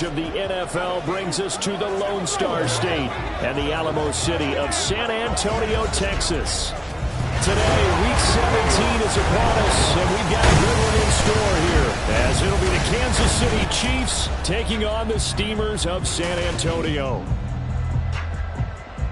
Of the NFL brings us to the Lone Star State and the Alamo City of San Antonio, Texas. Today, Week 17 is upon us, and we've got a good one in store here, as it'll be the Kansas City Chiefs taking on the Steamers of San Antonio.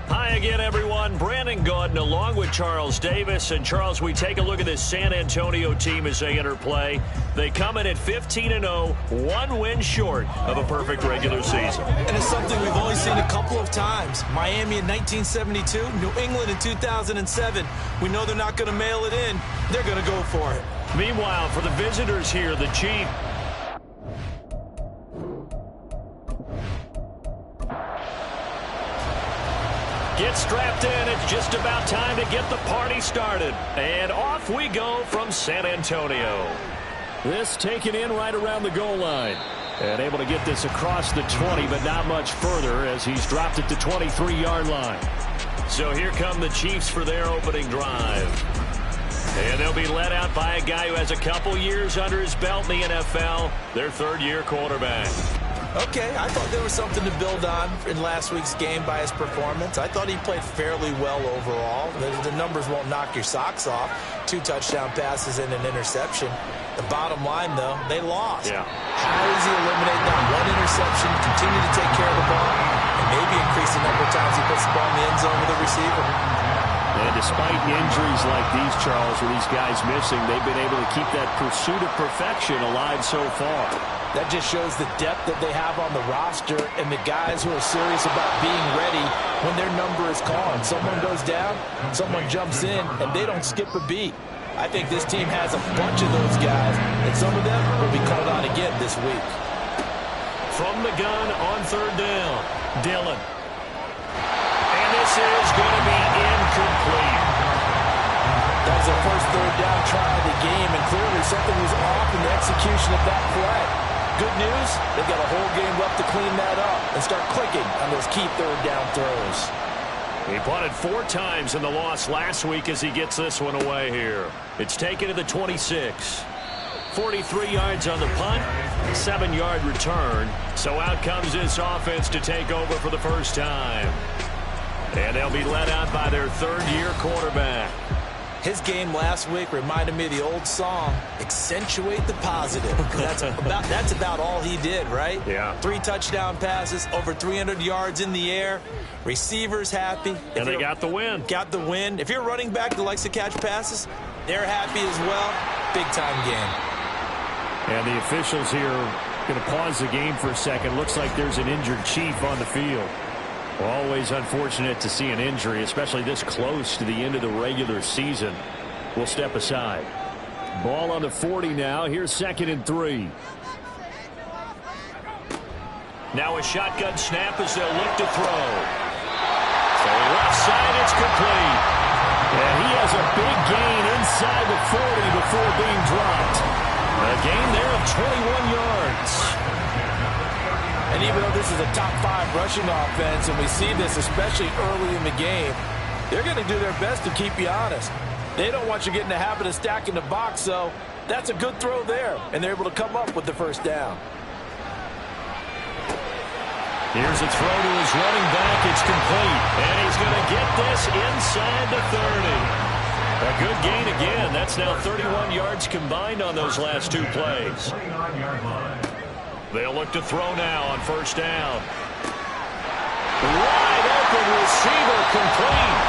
Hi again, everyone. Brandon Gaudin along with Charles Davis. And, Charles, we take a look at this San Antonio team as they enter play. They come in at 15-0, one win short of a perfect regular season. And it's something we've only seen a couple of times. Miami in 1972, New England in 2007. We know they're not going to mail it in. They're going to go for it. Meanwhile, for the visitors here, the Chiefs. Get strapped in. It's just about time to get the party started. And off we go from San Antonio. This taken in right around the goal line. And able to get this across the 20, but not much further as he's dropped it to 23-yard line. So here come the Chiefs for their opening drive. And they'll be led out by a guy who has a couple years under his belt in the NFL, their third-year quarterback. Okay, I thought there was something to build on in last week's game by his performance. I thought he played fairly well overall. The numbers won't knock your socks off. 2 touchdown passes and an interception. The bottom line, though, they lost. Yeah. How does he eliminate that one interception, continue to take care of the ball, and maybe increase the number of times he puts the ball in the end zone with the receiver? And despite injuries like these, Charles, with these guys missing, they've been able to keep that pursuit of perfection alive so far. That just shows the depth that they have on the roster and the guys who are serious about being ready when their number is called. Someone goes down, someone jumps in, and they don't skip a beat. I think this team has a bunch of those guys, and some of them will be called on again this week. From the gun on third down, Dillon. And this is going to be incomplete. That was their first third down try of the game, and clearly something was off in the execution of that play. Good news, they've got a whole game left to clean that up and start clicking on those key third down throws. He punted 4 times in the loss last week as he gets this one away here. It's taken to the 26. 43 yards on the punt, 7-yard return. So out comes this offense to take over for the first time. And they'll be led out by their third-year quarterback. His game last week reminded me of the old song, Accentuate the Positive. That's about all he did, right? Yeah. 3 touchdown passes, over 300 yards in the air. Receivers happy. And they got the win. Got the win. If you're a running back that likes to catch passes, they're happy as well. Big-time game. And the officials here going to pause the game for a second. Looks like there's an injured Chief on the field. Always unfortunate to see an injury, especially this close to the end of the regular season. We'll step aside. Ball on the 40 now. Here's 2nd and 3. Now a shotgun snap as they'll look to throw. So left side, it's complete. And he has a big gain inside the 40 before being dropped. A gain there of 21 yards. And even though this is a top 5 rushing offense, and we see this especially early in the game, they're going to do their best to keep you honest. They don't want you getting the habit of stacking the box, so that's a good throw there, and they're able to come up with the first down. Here's a throw to his running back. It's complete, and he's going to get this inside the 30. A good gain again. That's now 31 yards combined on those last 2 plays. They'll look to throw now on first down. Wide open receiver, complete.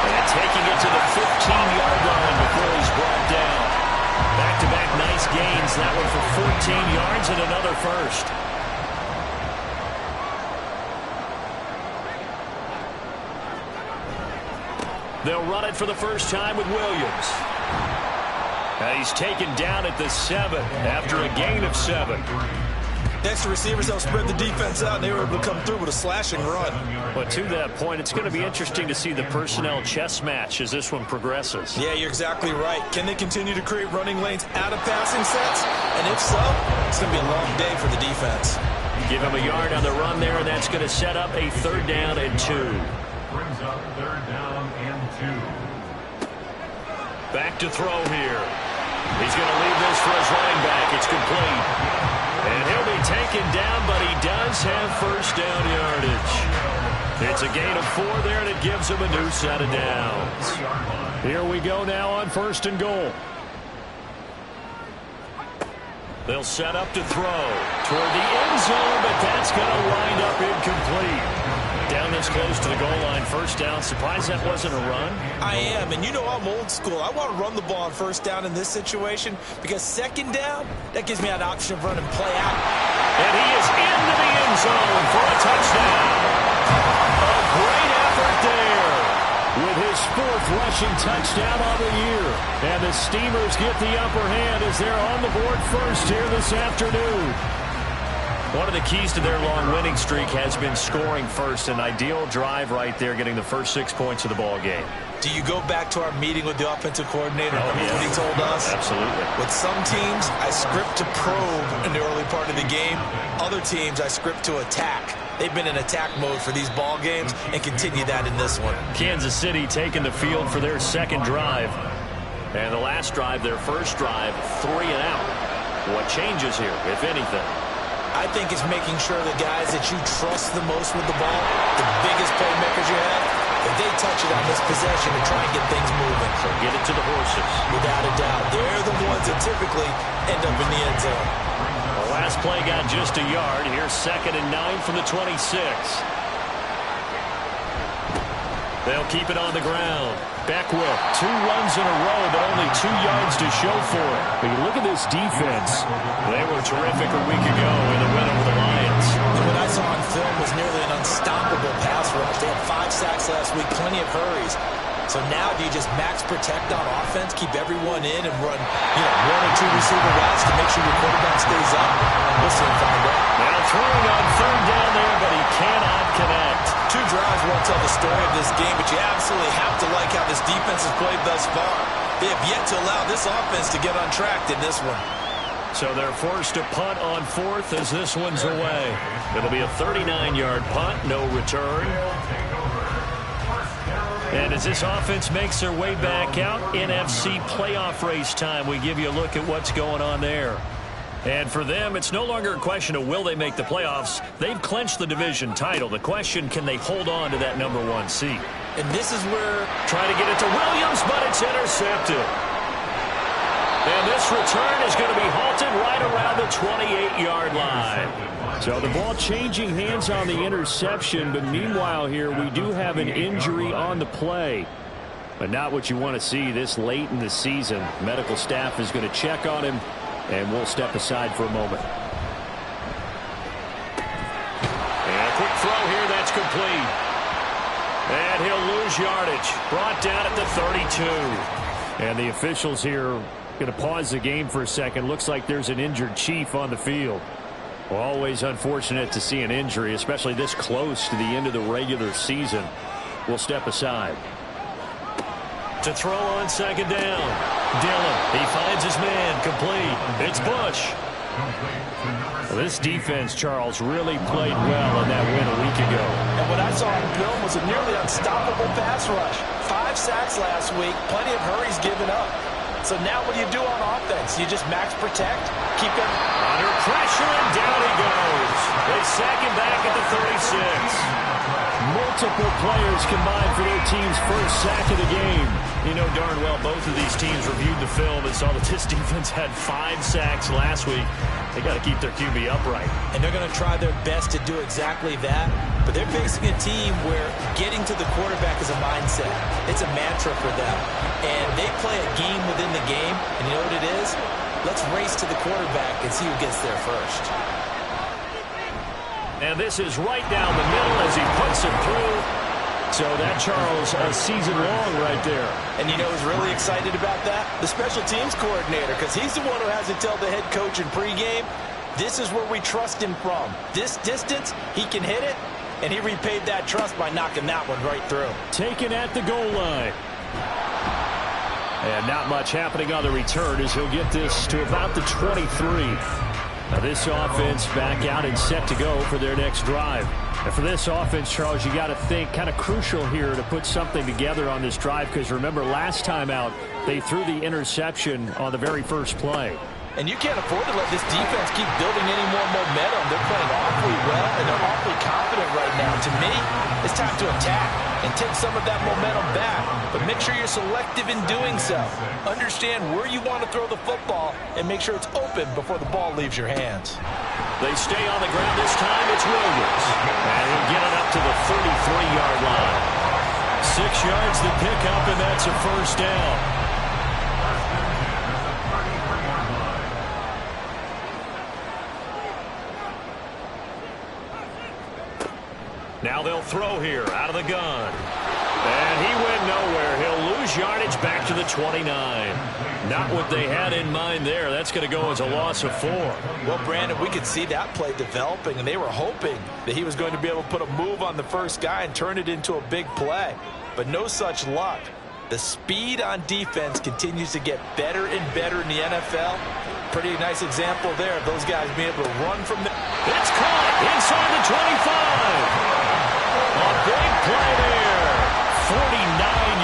And taking it to the 15-yard line before he's brought down. Back-to-back nice gains. That one for 14 yards and another first. They'll run it for the first time with Williams. And he's taken down at the 7 after a gain of 7. Extra receivers help spread the defense out, and they were able to come through with a slashing run. But to that point, it's going to be interesting to see the personnel chess match as this one progresses. Yeah, you're exactly right. Can they continue to create running lanes out of passing sets? And if so, it's going to be a long day for the defense. Give him a yard on the run there, and that's going to set up a 3rd down and 2. Brings up 3rd down and 2. Back to throw here. He's going to leave this for his running back. It's complete. And he'll be taken down, but he does have first down yardage. It's a gain of 4 there, and it gives him a new set of downs. Here we go now on 1st and goal. They'll set up to throw toward the end zone, but that's going to wind up incomplete. Down this close to the goal line, first down. Surprised that wasn't a run? I am, and you know I'm old school. I want to run the ball on first down in this situation because second down, that gives me an option of run and play out. And he is into the end zone for a touchdown. A great effort there. With his 4th rushing touchdown on the year. And the Steamers get the upper hand as they're on the board first here this afternoon. One of the keys to their long winning streak has been scoring first. An ideal drive right there, getting the first 6 points of the ball game. Do you go back to our meeting with the offensive coordinator? Oh, Remember what he told us? Absolutely. With some teams, I script to probe in the early part of the game. Other teams, I script to attack. They've been in attack mode for these ball games and continue that in this one. Kansas City taking the field for their second drive. And the last drive, their first drive, 3 and out. What changes here, if anything? I think it's making sure the guys that you trust the most with the ball, the biggest playmakers you have, that they touch it on this possession and try and get things moving. So get it to the horses. Without a doubt. They're the ones that typically end up in the end zone. The last play got just a yard. Here's 2nd and 9 from the 26. They'll keep it on the ground. Beckwith, 2 runs in a row, but only 2 yards to show for it. But you look at this defense. They were terrific a week ago in the win over the Lions. And what I saw on film was nearly an unstoppable pass rush. They had 5 sacks last week, plenty of hurries. So now do you just max protect on offense, keep everyone in, and run 1 or 2 receiver routes to make sure your quarterback stays up? We'll soon find out. Now throwing on 3rd down there, but he cannot connect. 2 drives won't tell the story of this game, but you absolutely have to like how this defense has played thus far. They have yet to allow this offense to get on track in this one. So they're forced to punt on 4th as this one's away. It'll be a 39-yard punt, no return. And as this offense makes their way back out, NFC playoff race time, we give you a look at what's going on there. And for them, it's no longer a question of will they make the playoffs. They've clinched the division title. The question, can they hold on to that number 1 seed? And this is where... Trying to get it to Williams, but it's intercepted. And this return is going to be halted right around the 28-yard line. So the ball changing hands on the interception, but meanwhile here we do have an injury on the play. But not what you want to see this late in the season. Medical staff is going to check on him, and we'll step aside for a moment. And a quick throw here, that's complete. And he'll lose yardage. Brought down at the 32. And the officials here going to pause the game for a second. Looks like there's an injured Chief on the field. Well, always unfortunate to see an injury, especially this close to the end of the regular season. We'll step aside. To throw on 2nd down. Dillon, he finds his man, complete. It's Bush. Well, this defense, Charles, really played well in that win a week ago. And what I saw on film was a nearly unstoppable pass rush. 5 sacks last week, plenty of hurries given up. So now what do you do on offense? You just max protect, keep them under pressure, and down he goes. They sack him back at the 36. Multiple players combined for their team's first sack of the game. You know darn well both of these teams reviewed the film and saw that this defense had 5 sacks last week. They got to keep their QB upright. And they're going to try their best to do exactly that. But they're facing a team where getting to the quarterback is a mindset. It's a mantra for them. And they play a game within the game. And you know what it is? Let's race to the quarterback and see who gets there first. And this is right down the middle as he puts it through. So that, Charles, a season long right there. And you know who's really excited about that? The special teams coordinator, because he's the one who has to tell the head coach in pregame, this is where we trust him from. This distance, he can hit it, and he repaid that trust by knocking that one right through. Taken at the goal line. And not much happening on the return as he'll get this to about the 23. Now this offense back out and set to go for their next drive. And for this offense, Charles, you got to think kind of crucial here to put something together on this drive, because remember last time out they threw the interception on the very first play. And you can't afford to let this defense keep building any more momentum. They're playing awfully well, and they're awfully confident right now. To me, it's time to attack and take some of that momentum back. But make sure you're selective in doing so. Understand where you want to throw the football and make sure it's open before the ball leaves your hands. They stay on the ground this time. It's Williams. And he'll get it up to the 33-yard line. 6 yards to pick up, and that's a first down. Now they'll throw here out of the gun. And he went nowhere. He'll lose yardage back to the 29. Not what they had in mind there. That's going to go as a loss of 4. Well, Brandon, we could see that play developing, and they were hoping that he was going to be able to put a move on the first guy and turn it into a big play. But no such luck. The speed on defense continues to get better and better in the NFL. Pretty nice example there of those guys being able to run from the... It's caught inside the 25. A big play there. 49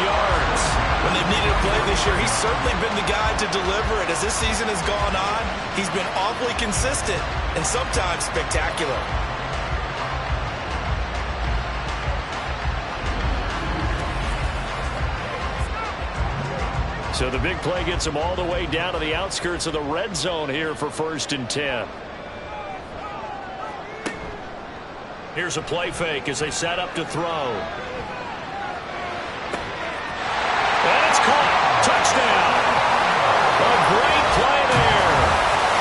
yards. When they've needed a play this year, he's certainly been the guy to deliver it. As this season has gone on, he's been awfully consistent and sometimes spectacular. So the big play gets him all the way down to the outskirts of the red zone here for 1st and 10. Here's a play fake as they set up to throw. And it's caught. Touchdown. A great play there.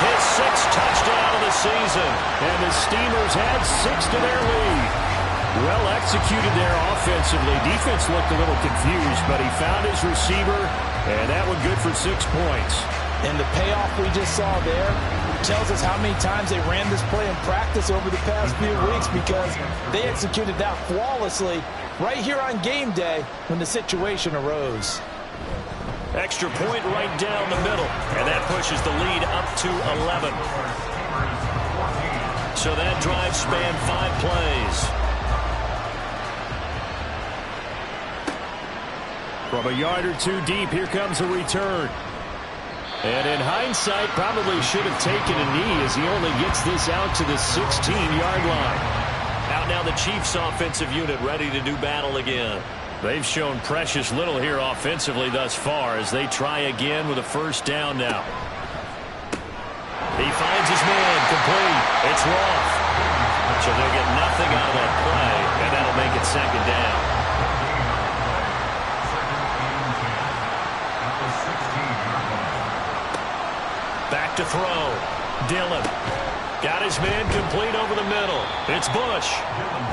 His 6th touchdown of the season. And the Steelers add 6 to their lead. Well executed there offensively. Defense looked a little confused, but he found his receiver, and that one good for 6 points. And the payoff we just saw there tells us how many times they ran this play in practice over the past few weeks, because they executed that flawlessly right here on game day when the situation arose. Extra point right down the middle, and that pushes the lead up to 11. So that drive spanned 5 plays. From a yard or 2 deep, here comes a return. And in hindsight, probably should have taken a knee as he only gets this out to the 16-yard line. Out now the Chiefs offensive unit ready to do battle again. They've shown precious little here offensively thus far as they try again with a first down now. He finds his man complete. It's Roth. So they'll get nothing out of that play, and that'll make it 2nd down. Back to throw. Dillon. Got his man complete over the middle. It's Bush.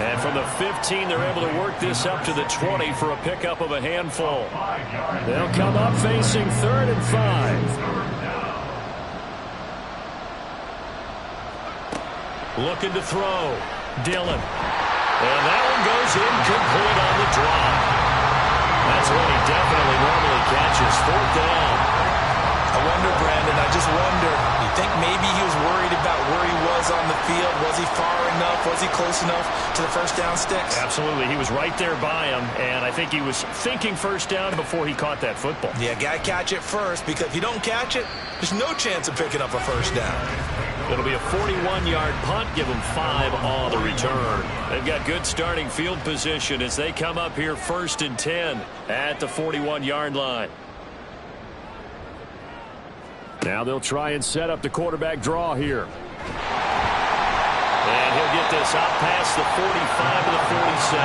And from the 15, they're able to work this up to the 20 for a pickup of a handful. They'll come up facing 3rd and 5. Looking to throw. Dillon. And that one goes incomplete on the drop. That's what he definitely normally catches. 4th down. I wonder, Brandon, I just wonder, you think maybe he was worried about where he was on the field? Was he far enough? Was he close enough to the first down sticks? Absolutely. He was right there by him, and I think he was thinking first down before he caught that football. Yeah, got to catch it first, because if you don't catch it, there's no chance of picking up a first down. It'll be a 41-yard punt. Give them 5 on the return. They've got good starting field position as they come up here 1st and 10 at the 41-yard line. Now they'll try and set up the quarterback draw here. And he'll get this out past the 45 to the 47.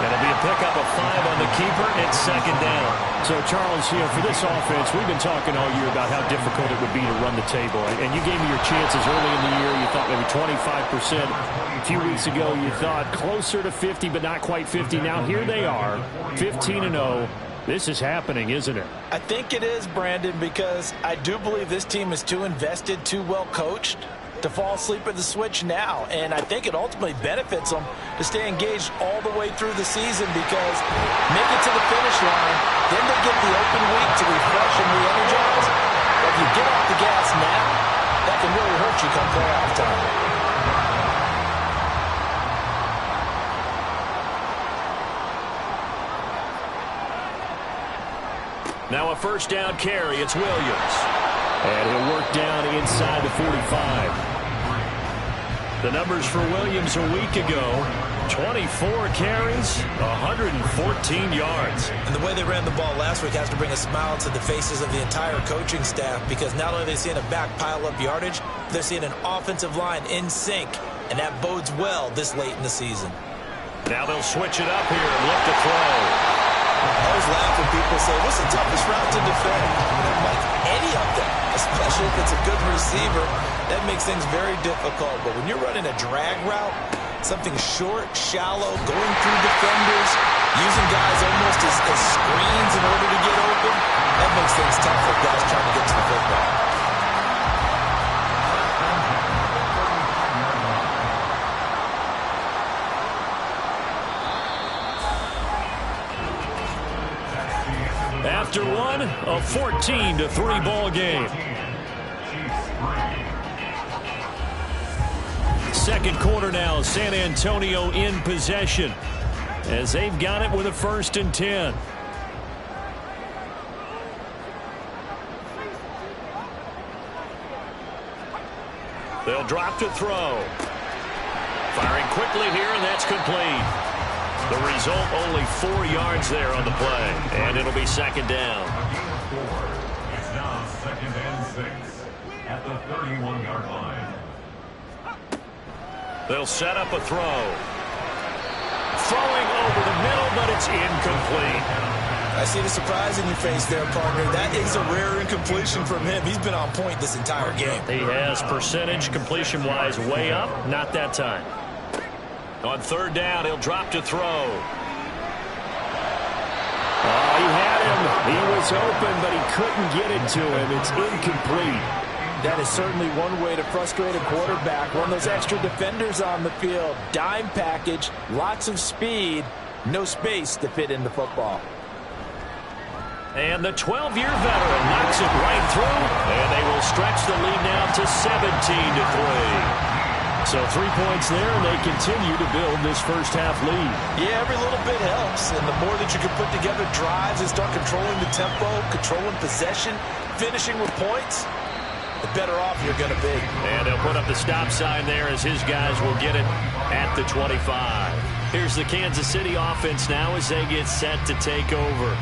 That'll be a pickup of 5 on the keeper. It's 2nd down. So, Charles, for this offense, we've been talking all year about how difficult it would be to run the table. And you gave me your chances early in the year. You thought maybe 25%. A few weeks ago, you thought closer to 50, but not quite 50. Now, here they are, 15-0. This is happening, isn't it? I think it is, Brandon, because I do believe this team is too invested, too well coached to fall asleep at the switch now. And I think it ultimately benefits them to stay engaged all the way through the season, because make it to the finish line, then they get the open week to refresh and re-energize. But if you get off the gas now, that can really hurt you come playoff time. Now a first down carry. It's Williams. And he'll work down inside the 45. The numbers for Williams a week ago: 24 carries, 114 yards. And the way they ran the ball last week has to bring a smile to the faces of the entire coaching staff, because not only are they seeing a back pile up yardage, they're seeing an offensive line in sync, and that bodes well this late in the season. Now they'll switch it up here and look to throw. I always laugh when people say, what's the toughest route to defend? I'm like, any of them, especially if it's a good receiver. That makes things very difficult. But when you're running a drag route, something short, shallow, going through defenders, using guys almost as screens in order to get open, that makes things tough for guys trying to get to the football. After one, a 14-3 ball game. Second quarter now, San Antonio in possession as they've got it with a 1st and 10. They'll drop to throw. Firing quickly here, and that's complete. The result, only 4 yards there on the play, and it'll be 2nd down. It's now 2nd and 6 at the 31-yard line. They'll set up a throw. Throwing over the middle, but it's incomplete. I see the surprise in your face there, partner. That is a rare incompletion from him. He's been on point this entire game. He has percentage completion-wise way up. Not that time. On 3rd down, he'll drop to throw. Oh, he had him. He was open, but he couldn't get it to him. It's incomplete. That is certainly one way to frustrate a quarterback. Run those extra defenders on the field. Dime package, lots of speed, no space to fit in the football. And the 12-year veteran knocks it right through, and they will stretch the lead now to 17-3. So 3 points there, and they continue to build this first-half lead. Yeah, every little bit helps, and the more that you can put together drives and start controlling the tempo, controlling possession, finishing with points, the better off you're going to be. And they'll put up the stop sign there as his guys will get it at the 25. Here's the Kansas City offense now as they get set to take over.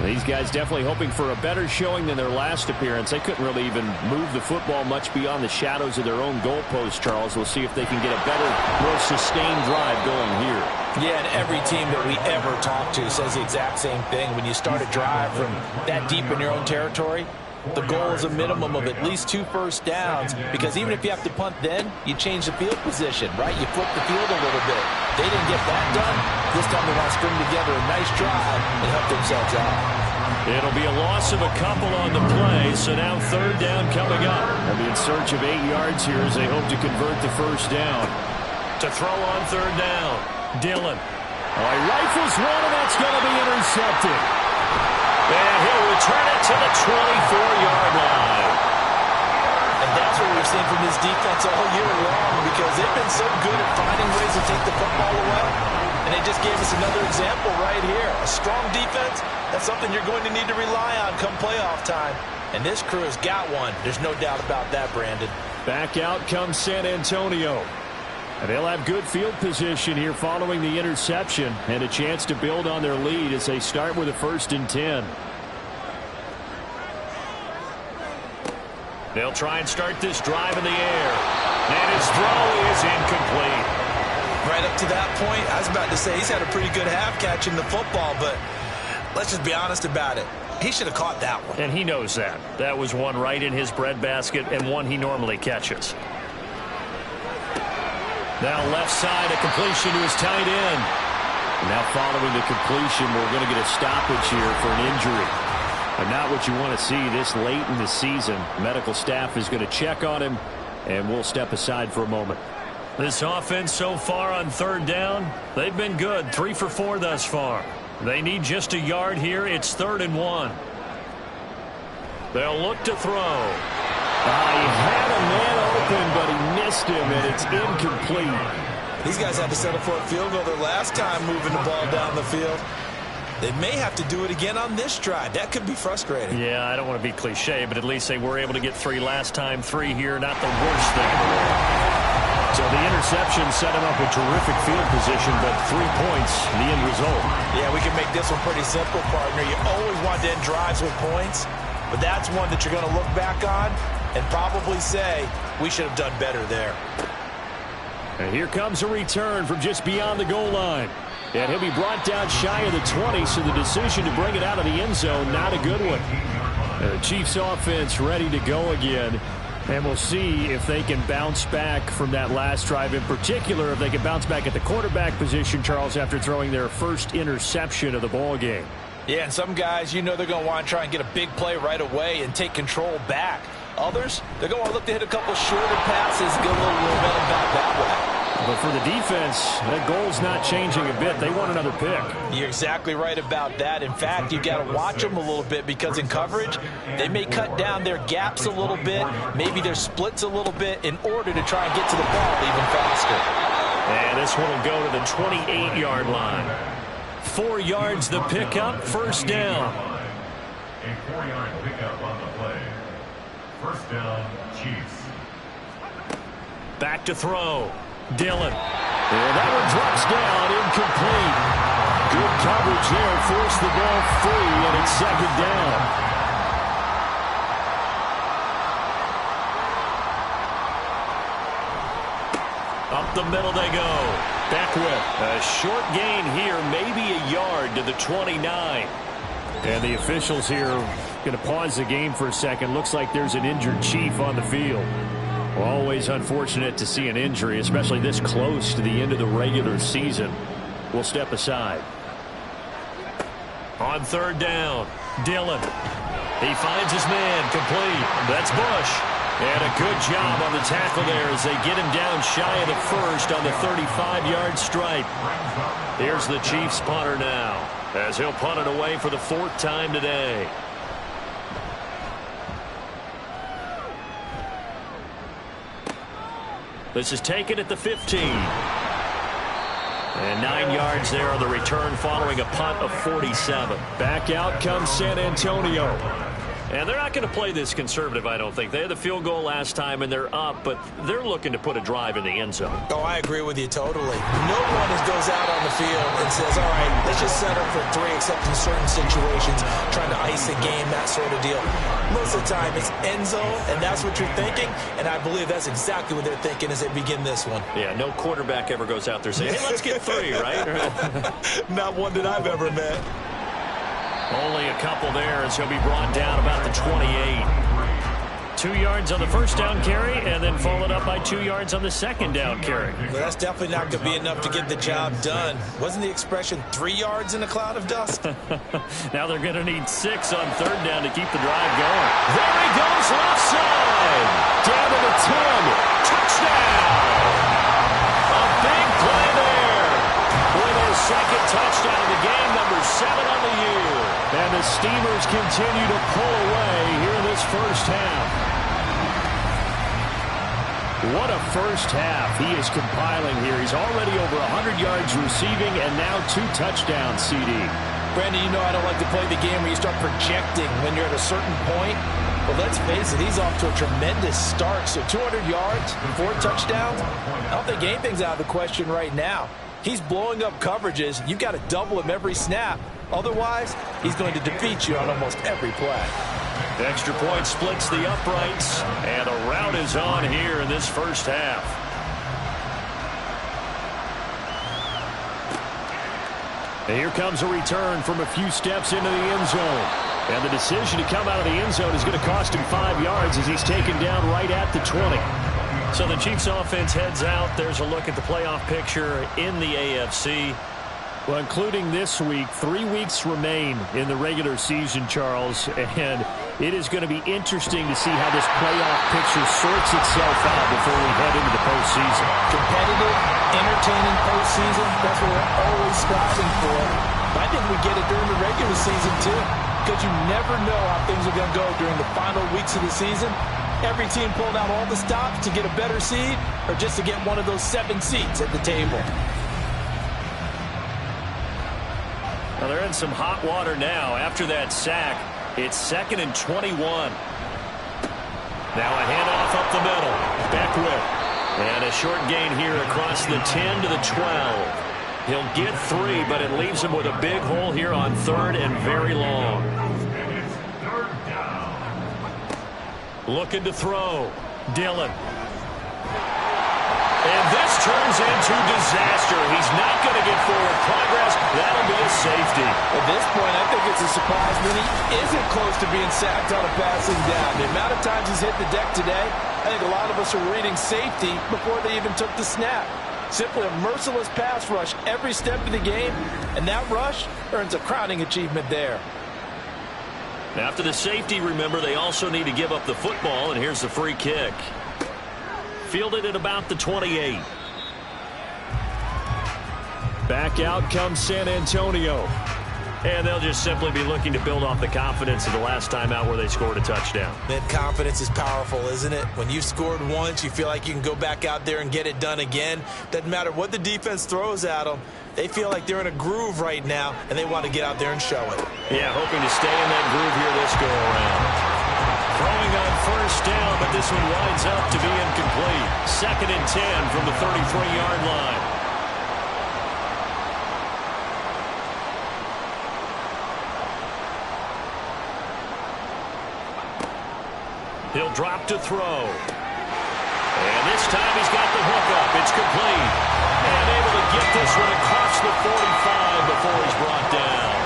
These guys definitely hoping for a better showing than their last appearance. They couldn't really even move the football much beyond the shadows of their own goalpost, Charles. We'll see if they can get a better, more sustained drive going here. Yeah, and every team that we ever talk to says the exact same thing. When you start a drive from that deep in your own territory, the goal is a minimum of at least 2 first downs, because even if you have to punt then, you change the field position, right? You flip the field a little bit. They didn't get that done. This time they want to string together a nice drive and help themselves out. It'll be a loss of a couple on the play, so now 3rd down coming up. They'll be in search of 8 yards here as they hope to convert the first down. To throw on 3rd down, Dillon. Oh, he rifles one, and that's going to be intercepted. And he'll return it to the 24-yard line. And that's what we've seen from this defense all year long, because they've been so good at finding ways to take the football away. And they just gave us another example right here. A strong defense, that's something you're going to need to rely on come playoff time. And this crew has got one. There's no doubt about that, Brandon. Back out comes San Antonio. And they'll have good field position here following the interception and a chance to build on their lead as they start with a 1st and 10. They'll try and start this drive in the air. And his throw is incomplete. Right up to that point, I was about to say he's had a pretty good half catching the football, but let's just be honest about it. He should have caught that one. And he knows that. That was one right in his breadbasket and one he normally catches. Now left side, a completion to his tight end. Now following the completion, we're going to get a stoppage here for an injury. And not what you want to see this late in the season. Medical staff is going to check on him, and we'll step aside for a moment. This offense so far on 3rd down, they've been good. 3 for 4 thus far. They need just a yard here. It's 3rd and 1. They'll look to throw. He had a man open, but he missed him, and it's incomplete. These guys had to settle for a field goal their last time moving the ball down the field. They may have to do it again on this drive. That could be frustrating. Yeah, I don't want to be cliche, but at least they were able to get 3 last time. 3 here, not the worst thing in the world. So the interception set him up with terrific field position, but 3 points, the end result. Yeah, we can make this one pretty simple, partner. You always want to end drives with points, but that's one that you're going to look back on and probably say, we should have done better there. And here comes a return from just beyond the goal line. And he'll be brought down shy of the 20, so the decision to bring it out of the end zone, not a good one. The Chiefs offense ready to go again. And we'll see if they can bounce back from that last drive. In particular, if they can bounce back at the quarterback position, Charles, after throwing their first interception of the ball game. Yeah, and some guys, you know they're going to want to try and get a big play right away and take control back. Others, they're going to look to hit a couple shorter passes and get a little momentum back that way. But for the defense, that goal's not changing a bit. They want another pick. You're exactly right about that. In fact, you've got to watch them a little bit because in coverage, they may cut down their gaps a little bit, maybe their splits a little bit in order to try and get to the ball even faster. And this one will go to the 28-yard line. 4 yards the pickup, first down. A 4-yard pickup on the play. First down, Chiefs. Back to throw. Dillon. And that one drops down, incomplete. Good coverage there, forced the ball free, and it's second down. Up the middle they go. Beckwith. A short gain here, maybe a yard to the 29. And the officials here going to pause the game for a second. Looks like there's an injured Chief on the field. Always unfortunate to see an injury, especially this close to the end of the regular season. We'll step aside. On third down, Dillon. He finds his man, complete. That's Bush. And a good job on the tackle there as they get him down shy of the first on the 35-yard stripe. Here's the Chiefs punter now, as he'll punt it away for the 4th time today. This is taken at the 15. And 9 yards there on the return following a punt of 47. Back out comes San Antonio. And they're not going to play this conservative, I don't think. They had the field goal last time, and they're up, but they're looking to put a drive in the end zone. Oh, I agree with you totally. No one goes out on the field and says, all right, let's just settle for 3, except in certain situations, trying to ice a game, that sort of deal. Most of the time, it's end zone, and that's what you're thinking, and I believe that's exactly what they're thinking as they begin this one. Yeah, no quarterback ever goes out there saying, hey, let's get 3, right? Not one that I've ever met. Only a couple there as he'll be brought down about the 28. 2 yards on the first down carry, and then followed up by 2 yards on the second down carry. Well, that's definitely not going to be enough to get the job done. Wasn't the expression 3 yards in a cloud of dust? Now they're going to need 6 on third down to keep the drive going. There he goes, left side. Down to the 10. Touchdown. A big play there. With his second touchdown of the game, number 7 on the year. And the Steamers continue to pull away here in this first half. What a first half he is compiling here. He's already over 100 yards receiving and now 2 touchdowns, CD. Brandon, you know I don't like to play the game where you start projecting when you're at a certain point. But let's face it, he's off to a tremendous start. So 200 yards and 4 touchdowns. I don't think anything's out of the question right now. He's blowing up coverages. You've got to double him every snap. Otherwise, he's going to defeat you on almost every play. Extra point splits the uprights, and a rout is on here in this first half. And here comes a return from a few steps into the end zone. And the decision to come out of the end zone is going to cost him 5 yards as he's taken down right at the 20. So the Chiefs offense heads out. There's a look at the playoff picture in the AFC. Well, including this week, 3 weeks remain in the regular season, Charles, and it is going to be interesting to see how this playoff picture sorts itself out before we head into the postseason. Competitive, entertaining postseason, that's what we're always striving for. But I think we get it during the regular season, too, because you never know how things are going to go during the final weeks of the season. Every team pulled out all the stops to get a better seed or just to get one of those 7 seats at the table. Well, they're in some hot water now. After that sack, it's 2nd and 21. Now a handoff up the middle. Beckwith. And a short gain here across the 10 to the 12. He'll get 3, but it leaves him with a big hole here on 3rd and very long. Looking to throw. Dillon. And this turns into disaster. He's not going to get forward progress. That'll be a safety. At this point, I think it's a surprise that he isn't close to being sacked on a passing down. The amount of times he's hit the deck today, I think a lot of us are reading safety before they even took the snap. Simply a merciless pass rush every step of the game, and that rush earns a crowning achievement there. After the safety, remember, they also need to give up the football, and here's the free kick. Fielded at about the 28. Back out comes San Antonio. And they'll just simply be looking to build off the confidence of the last time out where they scored a touchdown. That confidence is powerful, isn't it? When you've scored once, you feel like you can go back out there and get it done again. Doesn't matter what the defense throws at them. They feel like they're in a groove right now, and they want to get out there and show it. Yeah, hoping to stay in that groove here this go-around. Throwing on 1st down, but this one winds up to be incomplete. 2nd and 10 from the 33-yard line. He'll drop to throw. And this time he's got the hook up. It's complete. And able to get this one across the 45 before he's brought down.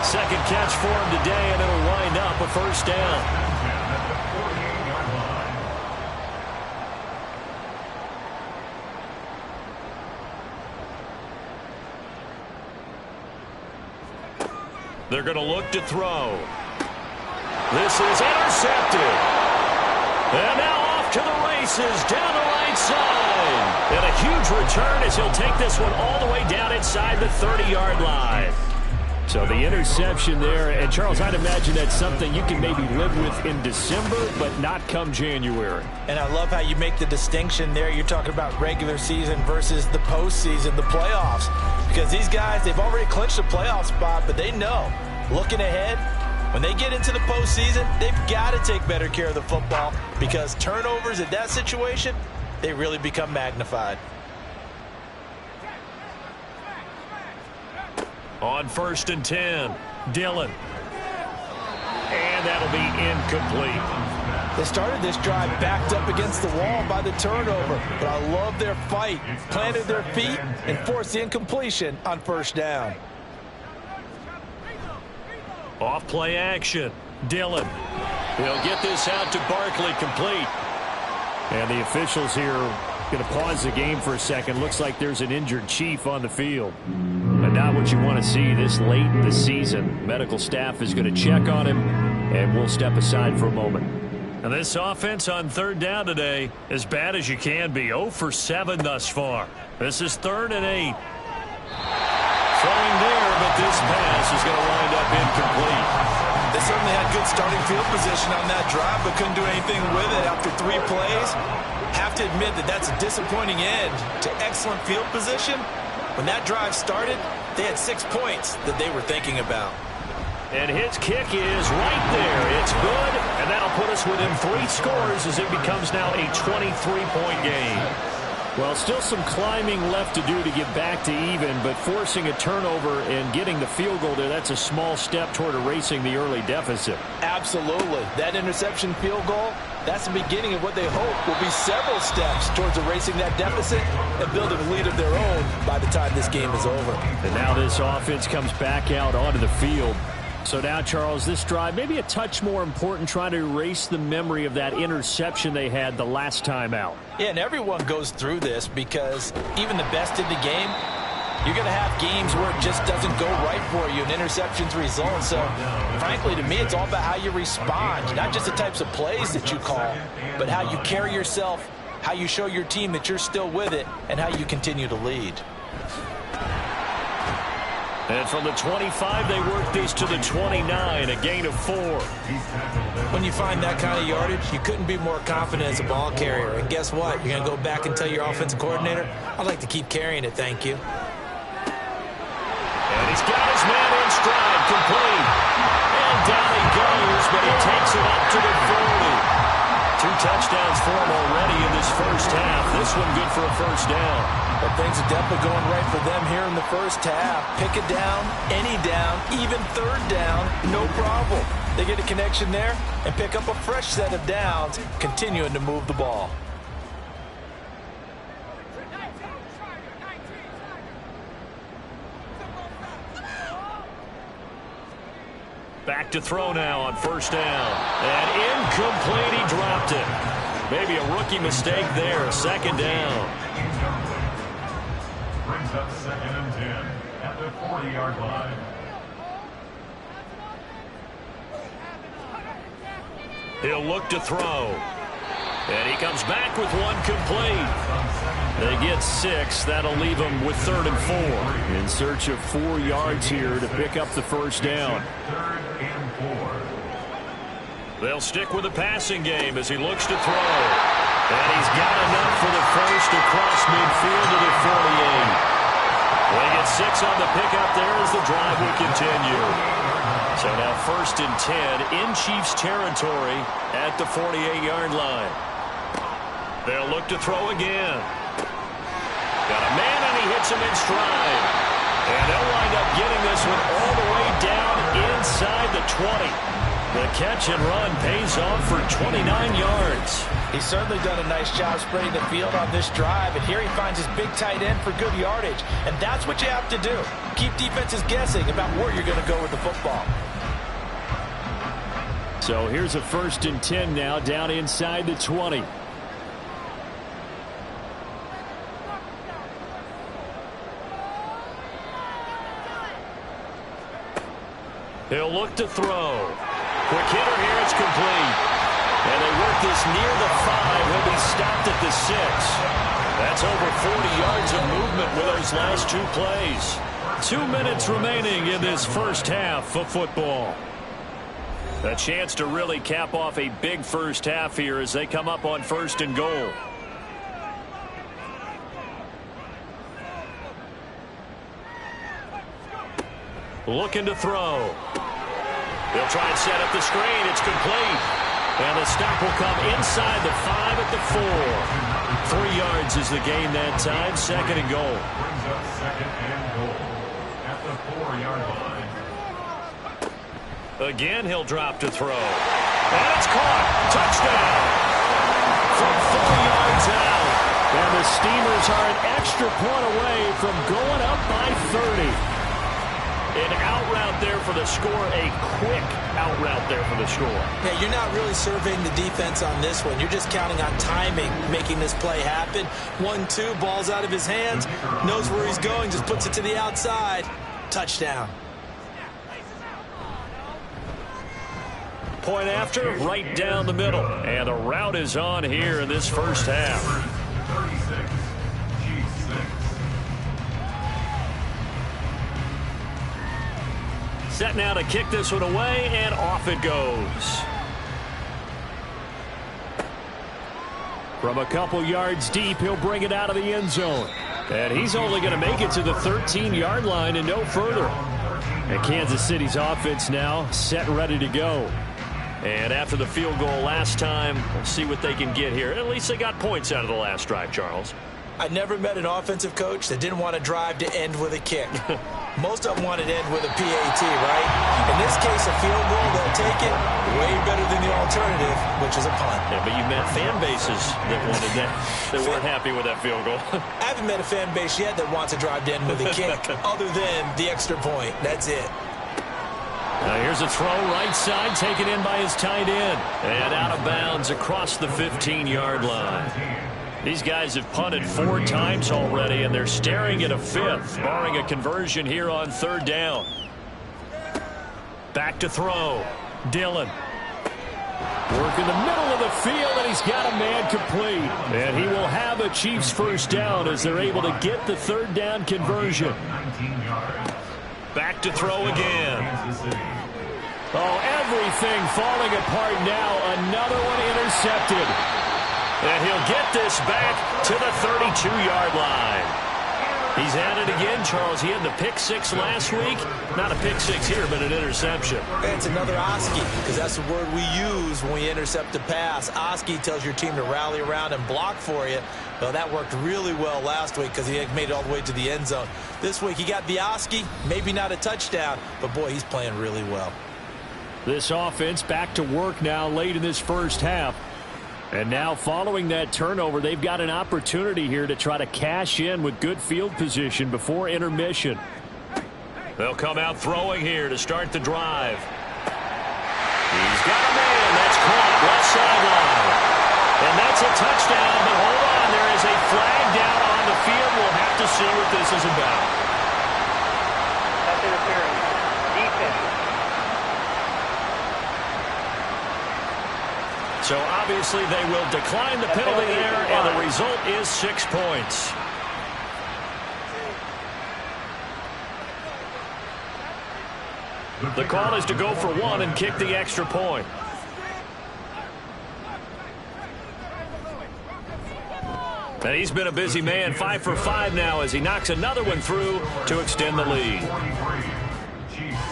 2nd catch for him today, and it'll wind up a 1st down. They're going to look to throw. This is intercepted. And now off to the races down the right side. And a huge return as he'll take this one all the way down inside the 30-yard line. So the interception there, and Charles, I'd imagine that's something you can maybe live with in December, but not come January. And I love how you make the distinction there. You're talking about regular season versus the postseason, the playoffs. Because these guys, they've already clinched a playoff spot, but they know, looking ahead, when they get into the postseason, they've got to take better care of the football because turnovers in that situation, they really become magnified. On 1st and 10, Dillon. And that'll be incomplete. They started this drive backed up against the wall by the turnover, but I love their fight, planted their feet, and forced the incompletion on 1st down. Off play action. Dillon. He'll get this out to Barkley, complete. And the officials here going to pause the game for a second. Looks like there's an injured Chief on the field. But not what you want to see this late in the season. Medical staff is going to check on him, and we'll step aside for a moment. And this offense on 3rd down today, as bad as you can be. 0 for 7 thus far. This is 3rd and 8. Throwing there, but this pass is going to wind up incomplete. They certainly had good starting field position on that drive, but couldn't do anything with it after 3 plays. Have to admit that that's a disappointing end to excellent field position. When that drive started, they had 6 points that they were thinking about. And his kick is right there. It's good, and that'll put us within 3 scores as it becomes now a 23-point game. Well, still some climbing left to do to get back to even, but forcing a turnover and getting the field goal there, that's a small step toward erasing the early deficit. Absolutely. That interception field goal, that's the beginning of what they hope will be several steps towards erasing that deficit and building a lead of their own by the time this game is over. And now this offense comes back out onto the field. So now, Charles, this drive maybe a touch more important, trying to erase the memory of that interception they had the last time out. Yeah, and everyone goes through this because even the best in the game, you're going to have games where it just doesn't go right for you and interceptions result. So, frankly, to me, it's all about how you respond, not just the types of plays that you call, but how you carry yourself, how you show your team that you're still with it, and how you continue to lead. And from the 25, they work this to the 29, a gain of 4. When you find that kind of yardage, you couldn't be more confident as a ball carrier. And guess what? You're going to go back and tell your offensive coordinator, I'd like to keep carrying it, thank you. And he's got his man in stride, complete. And down he goes, but he takes it up to the 40. 2 touchdowns for him already in this first half. This one good for a first down. But things are definitely going right for them here in the first half. Pick a down, any down, even third down, no problem. They get a connection there and pick up a fresh set of downs, continuing to move the ball. Back to throw now on first down. And incomplete, he dropped it. Maybe a rookie mistake there, second down. Brings up 2nd and 10 at the 40-yard line. He'll look to throw. And he comes back with one complete. They get 6. That'll leave them with 3rd and 4. In search of 4 yards here to pick up the first down. 3rd and 4. They'll stick with the passing game as he looks to throw. And he's got enough for the first across midfield to the 48. They get 6 on the pickup there as the drive will continue. So now 1st and 10 in Chiefs territory at the 48-yard line. They'll look to throw again. Got a man, and he hits him in stride. And they'll wind up getting this one all the way down inside the 20. The catch and run pays off for 29 yards. He's certainly done a nice job spreading the field on this drive, and here he finds his big tight end for good yardage. And that's what you have to do. Keep defenses guessing about where you're going to go with the football. So here's a 1st and 10 now down inside the 20. He'll look to throw. Quick hitter here, it's complete. And they work this near the 5. He'll be stopped at the 6. That's over 40 yards of movement with those last 2 plays. 2 minutes remaining in this first half of football. A chance to really cap off a big first half here as they come up on 1st and goal. Looking to throw. They'll try and set up the screen. It's complete. And the stop will come inside the 5 at the 4. 3 yards is the gain that time. 2nd and goal. Brings up 2nd and goal at the 4-yard line. Again, he'll drop to throw. And it's caught. Touchdown. From 4 yards out. And the Steamers are an extra point away from going up by 30. An out route there for the score. A quick out route there for the score. Yeah, you're not really surveying the defense on this one. You're just counting on timing, making this play happen. 1-2, ball's out of his hands. Knows where he's going, just puts it to the outside. Touchdown. Point after, right down the middle. And the route is on here in this first half. 36, Chiefs 6. Set now to kick this one away, and off it goes. From a couple yards deep, he'll bring it out of the end zone. And he's only going to make it to the 13-yard line and no further. And Kansas City's offense now set and ready to go. And after the field goal last time, we'll see what they can get here. At least they got points out of the last drive, Charles. I never met an offensive coach that didn't want a drive to end with a kick. Most of them want it to end with a PAT, right? In this case, a field goal, they'll take it way better than the alternative, which is a punt. Yeah, but you met fan bases that wanted that, that weren't happy with that field goal. I haven't met a fan base yet that wants a drive to end with a kick, other than the extra point. That's it. Now here's a throw right side, taken in by his tight end. And out of bounds across the 15-yard line. These guys have punted 4 times already, and they're staring at a 5th, barring a conversion here on 3rd down. Back to throw. Dillon. Work in the middle of the field, and he's got a man complete. And he will have a Chiefs first down as they're able to get the 3rd down conversion. 19 yards. Back to throw again. Oh, everything falling apart now. Another one intercepted. And he'll get this back to the 32-yard line. He's at it again, Charles. He had the pick six last week. Not a pick six here, but an interception. It's another Oski, because that's the word we use when we intercept a pass. Oski tells your team to rally around and block for you. Well, that worked really well last week because he made it all the way to the end zone. This week he got the Oski, maybe not a touchdown, but boy, he's playing really well. This offense back to work now late in this first half. And now following that turnover, they've got an opportunity here to try to cash in with good field position before intermission. They'll come out throwing here to start the drive. He's got a man. That's caught left sideline. And that's a touchdown, but hold on. There is a flag down on the field. We'll have to see what this is about. Pass interference. Defense. So obviously they will decline the penalty there, and the result is 6 points. The call is to go for one and kick the extra point. And he's been a busy man, 5 for 5 now as he knocks another one through to extend the lead.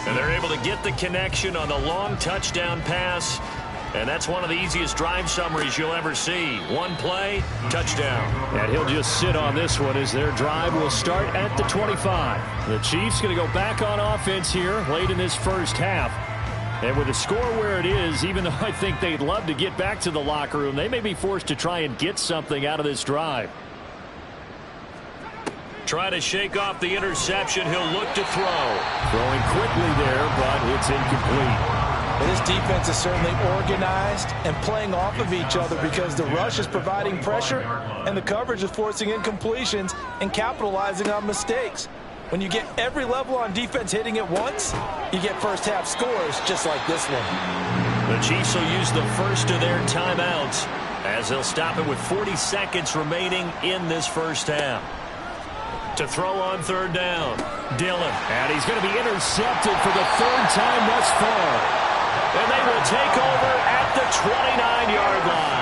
And they're able to get the connection on the long touchdown pass. And that's one of the easiest drive summaries you'll ever see. One play, touchdown. And he'll just sit on this one as their drive will start at the 25. The Chiefs going to go back on offense here late in this first half. And with the score where it is, even though I think they'd love to get back to the locker room, they may be forced to try and get something out of this drive. Try to shake off the interception. He'll look to throw. Throwing quickly there, but it's incomplete. Well, this defense is certainly organized and playing off of each other because the rush is providing pressure and the coverage is forcing incompletions and capitalizing on mistakes. When you get every level on defense hitting at once, you get first half scores just like this one. The Chiefs will use the first of their timeouts as they'll stop it with 40 seconds remaining in this first half. To throw on third down, Dillon. And he's going to be intercepted for the third time thus far. And they will take over at the 29-yard line.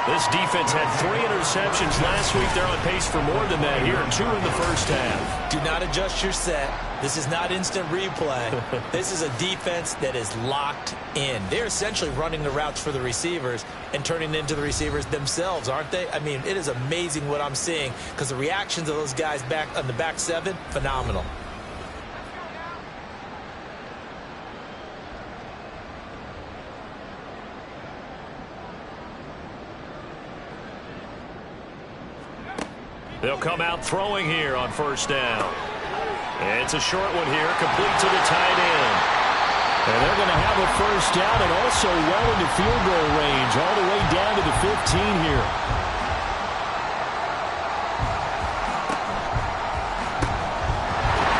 This defense had 3 interceptions last week. They're on pace for more than that here, 2 in the first half. Do not adjust your set. This is not instant replay. This is a defense that is locked in. They're essentially running the routes for the receivers and turning it into the receivers themselves, aren't they? I mean, it is amazing what I'm seeing because the reactions of those guys back on the back 7, phenomenal. They'll come out throwing here on first down. It's a short one here, complete to the tight end. And they're going to have a first down and also well into field goal range, all the way down to the 15 here.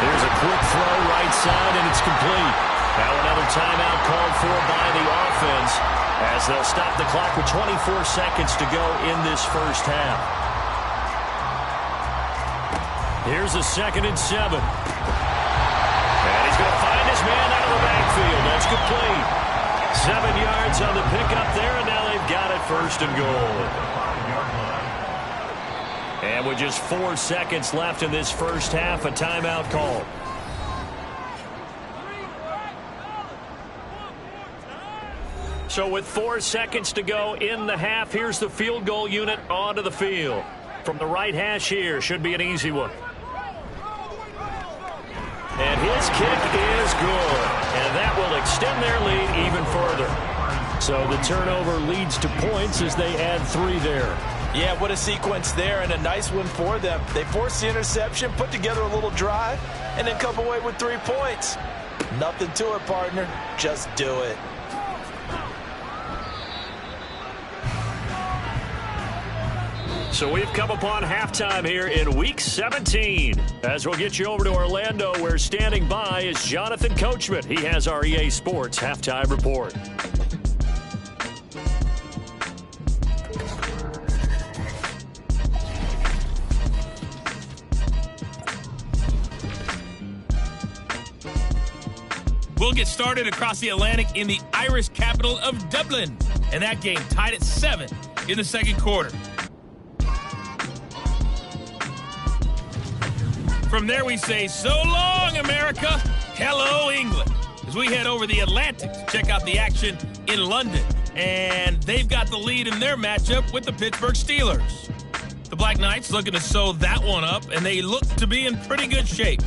Here's a quick throw right side, and it's complete. Now another timeout called for by the offense as they'll stop the clock with 24 seconds to go in this first half. Here's a 2nd and 7. And he's going to find his man out of the backfield. That's complete. 7 yards on the pickup there, and now they've got it first and goal. And with just 4 seconds left in this first half, a timeout call. So with 4 seconds to go in the half, here's the field goal unit onto the field. From the right hash here, should be an easy one. And his kick is good. And that will extend their lead even further. So the turnover leads to points as they add 3 there. Yeah, what a sequence there and a nice one for them. They forced the interception, put together a little drive, and then come away with 3 points. Nothing to it, partner. Just do it. So we've come upon halftime here in Week 17. As we'll get you over to Orlando, where standing by is Jonathan Coachman. He has our EA Sports Halftime Report. We'll get started across the Atlantic in the Irish capital of Dublin. And that game tied at 7 in the second quarter. From there, we say, so long, America. Hello, England. As we head over the Atlantic to check out the action in London. And they've got the lead in their matchup with the Pittsburgh Steelers. The Black Knights looking to sew that one up, and they look to be in pretty good shape.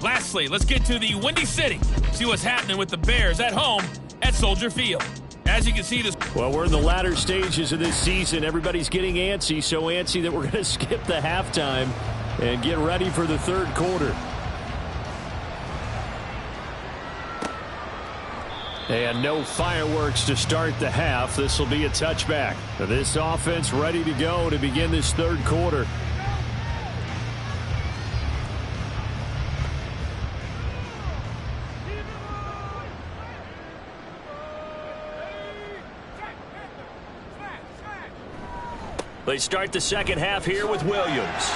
Lastly, let's get to the Windy City. See what's happening with the Bears at home at Soldier Field. As you can see this. Well, we're in the latter stages of this season. Everybody's getting antsy, so antsy that we're going to skip the halftime and get ready for the third quarter. And no fireworks to start the half. This will be a touchback. This offense ready to go to begin this third quarter. They start the second half here with Williams.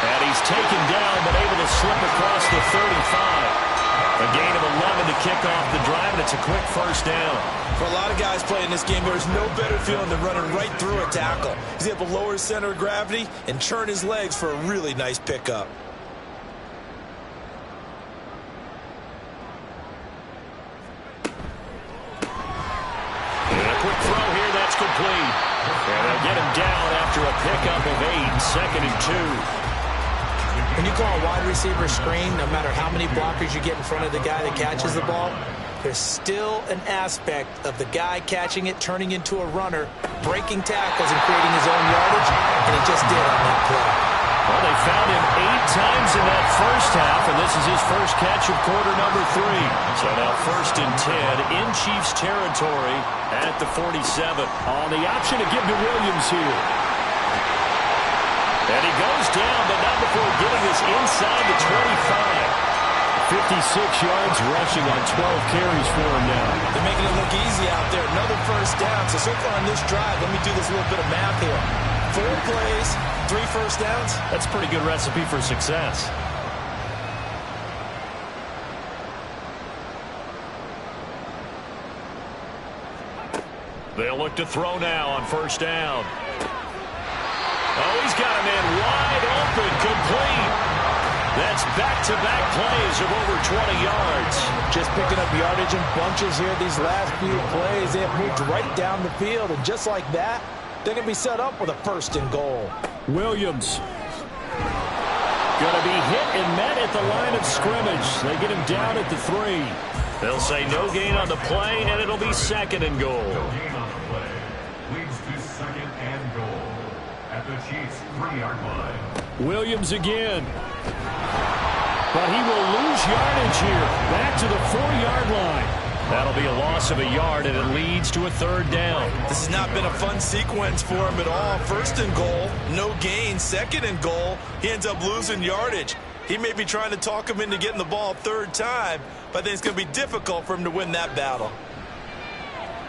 And he's taken down, but able to slip across the 35. A gain of 11 to kick off the drive, and it's a quick first down. For a lot of guys playing this game, there's no better feeling than running right through a tackle. He's able to lower his center of gravity and churn his legs for a really nice pickup. And a quick throw here, that's complete. And they'll get him down after a pickup of 8, second and 2. When you call a wide receiver screen, no matter how many blockers you get in front of the guy that catches the ball, there's still an aspect of the guy catching it, turning into a runner, breaking tackles and creating his own yardage, and he just did on that play. Well, they found him 8 times in that first half, and this is his first catch of quarter number 3. So now first and 10 in Chiefs territory at the 47. On the option to give to Williams here. And he goes down, but not before getting this inside the 25. 56 yards rushing on 12 carries for him now. They're making it look easy out there. Another first down. So far on this drive, let me do this little bit of math here. 4 plays, 3 first downs. That's a pretty good recipe for success. They'll look to throw now on first down. Oh, he's got a man wide open, complete. That's back-to-back plays of over 20 yards. Just picking up yardage in bunches here these last few plays. They have moved right down the field, and just like that, they're going to be set up with a first and goal. Williams going to be hit and met at the line of scrimmage. They get him down at the 3. They'll say no gain on the play, and it'll be second and goal. No gain on the play. Leads to second and goal at the Chiefs' 3-yard line. Williams again. But he will lose yardage here. Back to the 4-yard line. That'll be a loss of a yard, and it leads to a third down. This has not been a fun sequence for him at all. First and goal, no gain. Second and goal, he ends up losing yardage. He may be trying to talk him into getting the ball third time, but I think it's going to be difficult for him to win that battle.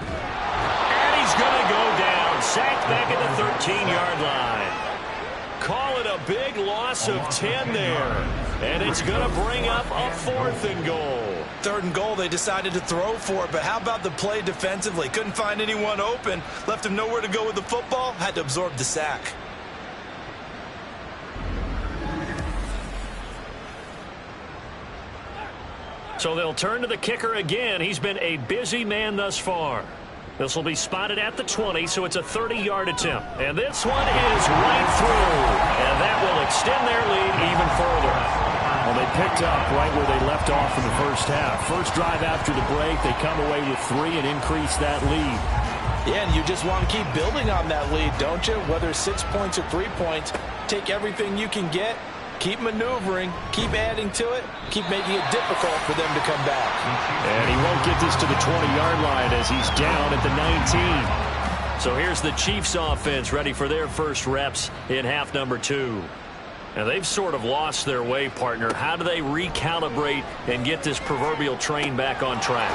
And he's going to go down. Sacked back at the 13-yard line. Call it a big loss of 10 there. And it's going to bring up a 4th and goal. Third and goal, they decided to throw for it, but how about the play defensively? Couldn't find anyone open, left him nowhere to go with the football, had to absorb the sack. So they'll turn to the kicker again. He's been a busy man thus far. This will be spotted at the 20, so it's a 30-yard attempt. And this one is right through. And that will extend their lead even further. Well, they picked up right where they left off in the first half. First drive after the break, they come away with 3 and increase that lead. Yeah, and you just want to keep building on that lead, don't you? Whether it's 6 points or 3 points, take everything you can get, keep maneuvering, keep adding to it, keep making it difficult for them to come back. And he won't get this to the 20-yard line as he's down at the 19. So here's the Chiefs offense ready for their first reps in half number 2. Now, they've sort of lost their way, partner. How do they recalibrate and get this proverbial train back on track?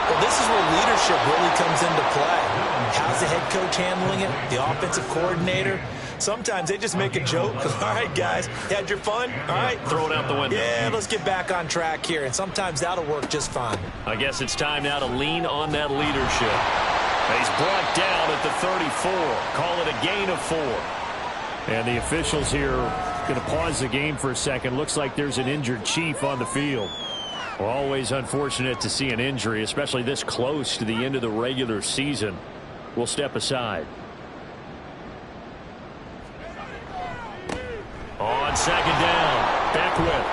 Well, this is where leadership really comes into play. How's the head coach handling it? The offensive coordinator? Sometimes they just make a joke. All right, guys, you had your fun? All right. Throw it out the window. Yeah, let's get back on track here. And sometimes that'll work just fine. I guess it's time now to lean on that leadership. He's brought down at the 34. Call it a gain of 4. And the officials here Going to pause the game for a second. Looks like there's an injured Chief on the field. Always unfortunate to see an injury, especially this close to the end of the regular season. We'll step aside. On second down, Beckwith.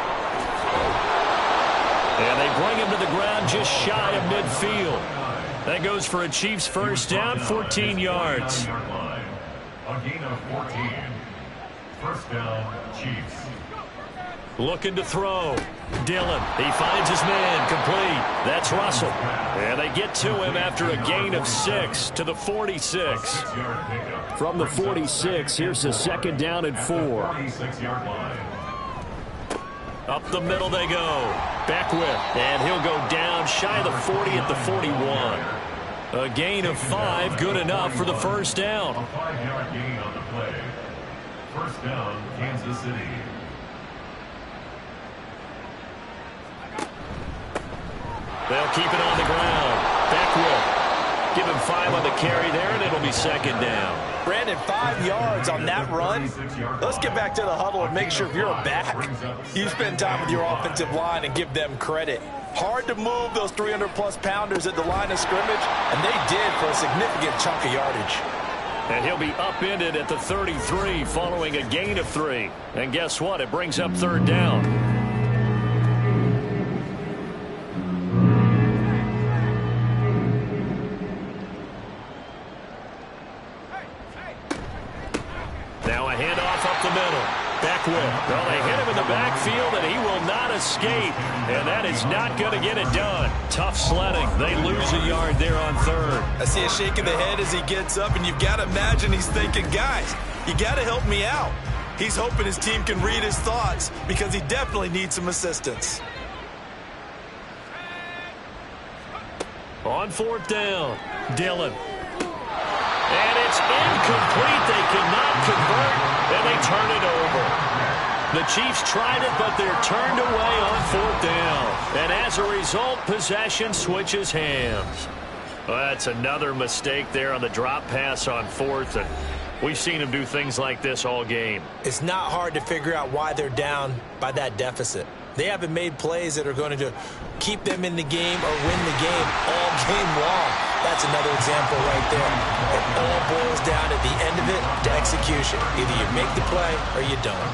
And they bring him to the ground just shy of midfield. That goes for a Chiefs first down, 14 yards. A gain of 14. First down, Chiefs. Looking to throw. Dillon. He finds his man. Complete. That's Russell. And they get to him after a gain of 6 to the 46. From the 46, here's the second down and 4. 46-yard line. Up the middle they go. Beckwith. And he'll go down shy of the 40 at the 41. A gain of 5, good enough for the first down. A 5-yard gain on the play. First down, Kansas City. They'll keep it on the ground. Beckwith. Give him 5 on the carry there, and it'll be second down. Brandon, 5 yards on that run. Let's get back to the huddle and make sure if you're a back, you spend time with your offensive line and give them credit. Hard to move those 300-plus pounders at the line of scrimmage, and they did for a significant chunk of yardage. And he'll be upended at the 33 following a gain of 3. And guess what? It brings up third down. Now a handoff up the middle. Beckwith. Well, they hit him in the backfield, and he will not escape. And that is not going to get it done. Tough sledding. They lose a yard there on third. I see a shake of the head as he gets up, and you've got to imagine he's thinking, guys, you got to help me out. He's hoping his team can read his thoughts because he definitely needs some assistance. On fourth down, Dillon. And it's incomplete. They cannot convert, and they turn it over. The Chiefs tried it, but they're turned away on fourth down. And as a result, possession switches hands. Well, that's another mistake there on the drop pass on fourth, and we've seen him do things like this all game. It's not hard to figure out why they're down by that deficit. They haven't made plays that are going to keep them in the game or win the game all game long. That's another example right there. It all boils down at the end of it to execution. Either you make the play or you don't.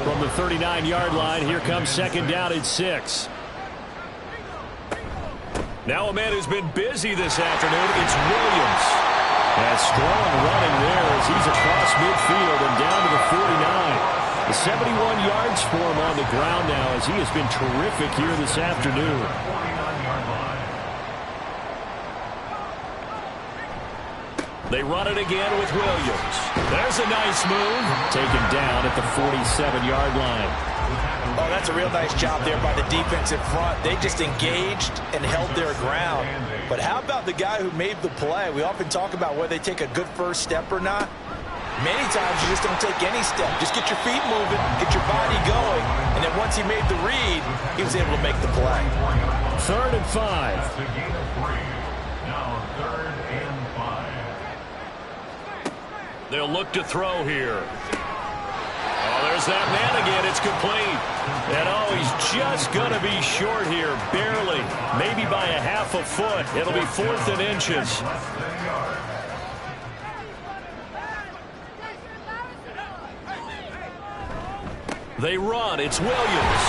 From the 39-yard line, here comes second down and 6. Now a man who's been busy this afternoon, it's Williams. And strong running there as he's across midfield and down to the 49. The 71 yards for him on the ground now as he has been terrific here this afternoon. They run it again with Williams. There's a nice move. Taken down at the 47-yard line. Oh, that's a real nice job there by the defensive front. They just engaged and held their ground. But how about the guy who made the play? We often talk about whether they take a good first step or not. Many times you just don't take any step. Just get your feet moving, get your body going, and then once he made the read, he was able to make the play. 3rd and 5. Now 3rd and 5. They'll look to throw here. Oh, there's that man again. It's complete. And oh, he's just going to be short here, barely. Maybe by a half a foot. It'll be 4th and inches. They run. It's Williams.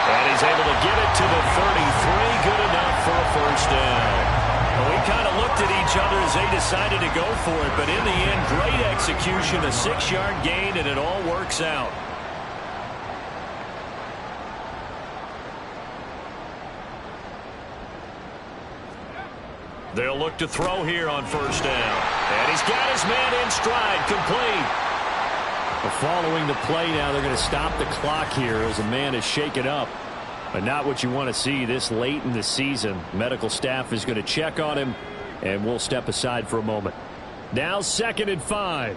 And he's able to get it to the 33. Good enough for a first down. Well, we kind of looked at each other as they decided to go for it. But in the end, great execution, a 6-yard gain, and it all works out. They'll look to throw here on first down. And he's got his man in stride, complete. Following the play now, they're going to stop the clock here as a man is shaken up. But not what you want to see this late in the season. Medical staff is going to check on him, and we'll step aside for a moment. Now 2nd and 5.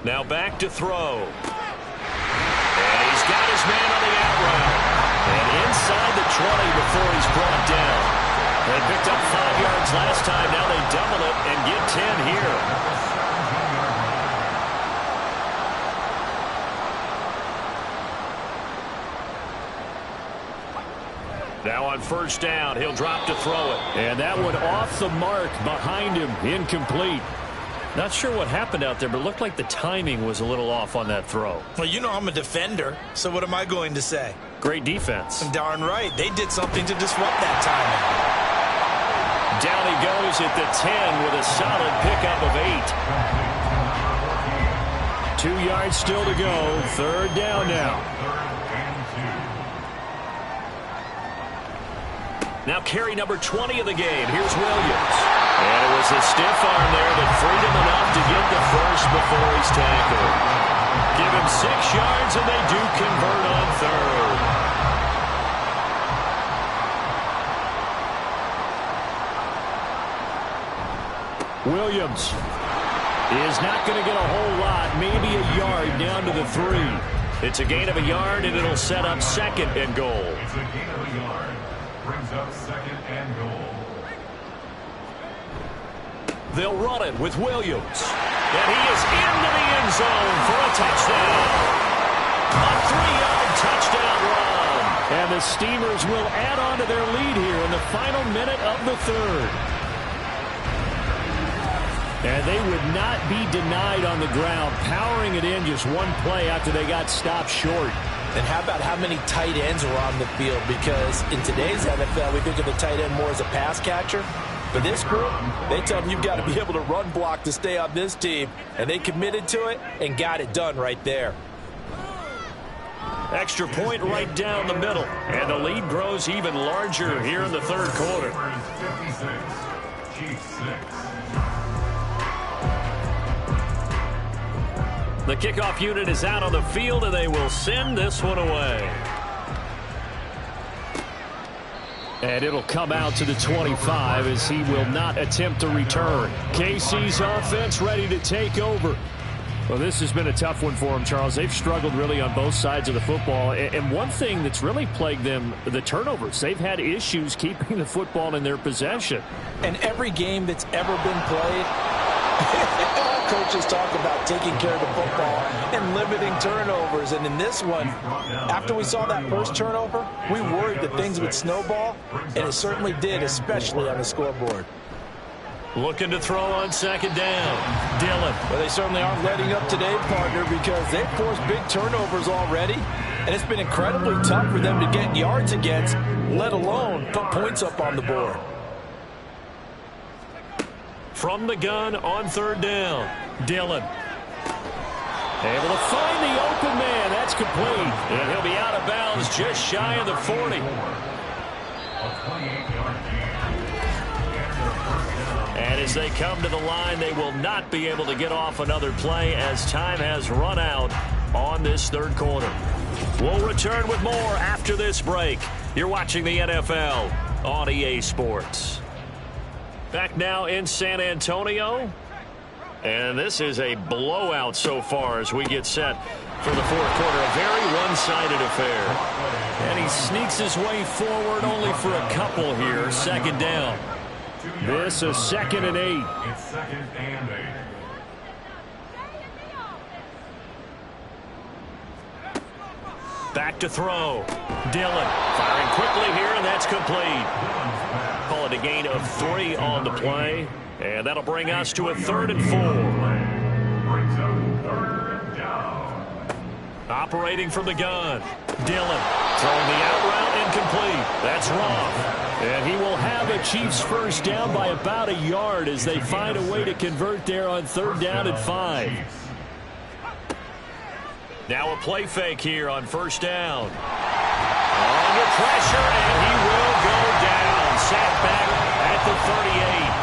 Now back to throw. And he's got his man on the out route. And inside the 20 before he's brought down. They picked up 5 yards last time. Now they double it and get 10 here. Now on first down, he'll drop to throw it. And that one off the mark behind him, incomplete. Not sure what happened out there, but it looked like the timing was a little off on that throw. Well, you know I'm a defender, so what am I going to say? Great defense. Darn right. They did something to disrupt that timing. Down he goes at the 10 with a solid pickup of 8. 2 yards still to go. Third down now. Now carry number 20 of the game. Here's Williams. And it was a stiff arm there that freed him enough to get the first before he's tackled. Give him 6 yards, and they do convert on third. Williams is not going to get a whole lot, maybe a yard down to the 3. It's a gain of a yard, and it'll set up second and goal. It's a gain of a yard. Brings up second and goal. They'll run it with Williams. And he is into the end zone for a touchdown. A 3-yard touchdown run. And the Steamers will add on to their lead here in the final minute of the third. And they would not be denied on the ground, powering it in just one play after they got stopped short. And how about how many tight ends are on the field? Because in today's NFL, we think of the tight end more as a pass catcher. For this group, they tell them you've got to be able to run block to stay on this team. And they committed to it and got it done right there. Extra point right down the middle. And the lead grows even larger here in the third quarter. 56, Chiefs 6. The kickoff unit is out on the field, and they will send this one away. And it'll come out to the 25 as he will not attempt to return. KC's offense ready to take over. Well, this has been a tough one for them, Charles. They've struggled really on both sides of the football. And one thing that's really plagued them, the turnovers. They've had issues keeping the football in their possession. And every game that's ever been played, coaches talk about taking care of the football and limiting turnovers. And in this one, after we saw that first turnover, we worried that things would snowball, and it certainly did, especially on the scoreboard. Looking to throw on second down. Dillon. Well, they certainly aren't letting up today, partner, because they've forced big turnovers already, and it's been incredibly tough for them to get yards against, let alone put points up on the board. From the gun on third down. Dillon. Able to find the open man. That's complete. And he'll be out of bounds just shy of the 40. And as they come to the line, they will not be able to get off another play as time has run out on this third quarter. We'll return with more after this break. You're watching the NFL on EA Sports. Back now in San Antonio. And this is a blowout so far as we get set for the fourth quarter. A very one-sided affair. And he sneaks his way forward only for a couple here. Second down. This is 2nd and 8. It's 2nd and 8. Back to throw. Dillon firing quickly here, and that's complete. Call it a gain of 3 on the play. And that'll bring us to a 3rd and 4. Brings up 3rd down. Operating from the gun. Dillon throwing the out route incomplete. That's wrong. And he will have a Chiefs first down by about a yard as they find a way to convert there on 3rd down and 5. Now a play fake here on first down. Under pressure, and he will go down. Sacked back at the 38.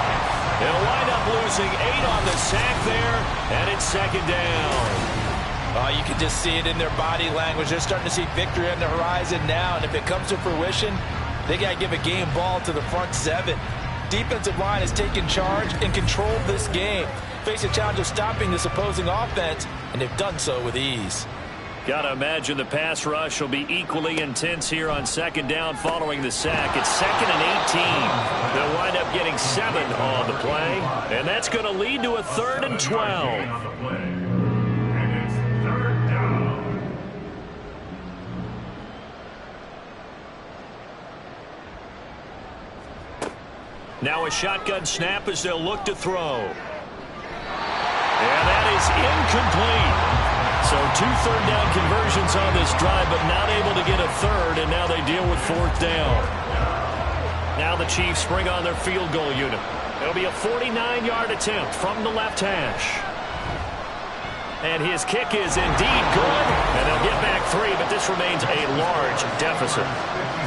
They'll wind up losing 8 on the sack there, and it's 2nd down. You can just see it in their body language. They're starting to see victory on the horizon now, and if it comes to fruition, they got to give a game ball to the front 7. Defensive line has taken charge and controlled this game. Face a challenge of stopping this opposing offense, and they've done so with ease. Got to imagine the pass rush will be equally intense here on 2nd down following the sack. It's 2nd and 18. They'll wind up getting 7 on the play, and that's going to lead to a 3rd and 12. Now a shotgun snap as they'll look to throw. And that is incomplete. So 2 third-down conversions on this drive, but not able to get a third, and now they deal with 4th down. Now the Chiefs bring on their field goal unit. It'll be a 49-yard attempt from the left hash. And his kick is indeed good. And they'll get back 3, but this remains a large deficit.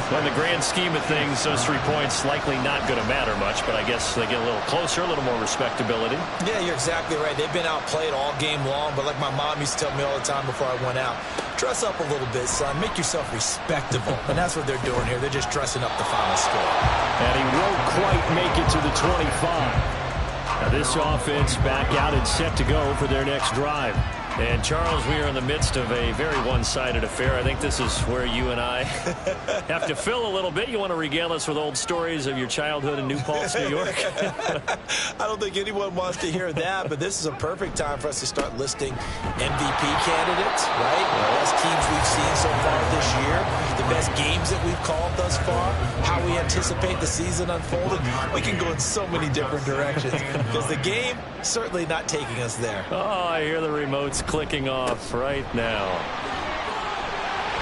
In the grand scheme of things, those 3 points likely not going to matter much, but I guess they get a little closer, a little more respectability. Yeah, you're exactly right. They've been outplayed all game long, but like my mom used to tell me all the time before I went out, dress up a little bit, son. Make yourself respectable. And that's what they're doing here. They're just dressing up the final score. And he won't quite make it to the 25. Now this offense back out and set to go for their next drive. And, Charles, we are in the midst of a very one-sided affair. I think this is where you and I have to fill a little bit. You want to regale us with old stories of your childhood in New Paltz, New York? I don't think anyone wants to hear that, but this is a perfect time for us to start listing MVP candidates, right? The best teams we've seen so far this year, the best games that we've called thus far, how we anticipate the season unfolding. We can go in so many different directions because the game certainly not taking us there. Oh, I hear the remotes clicking off right now.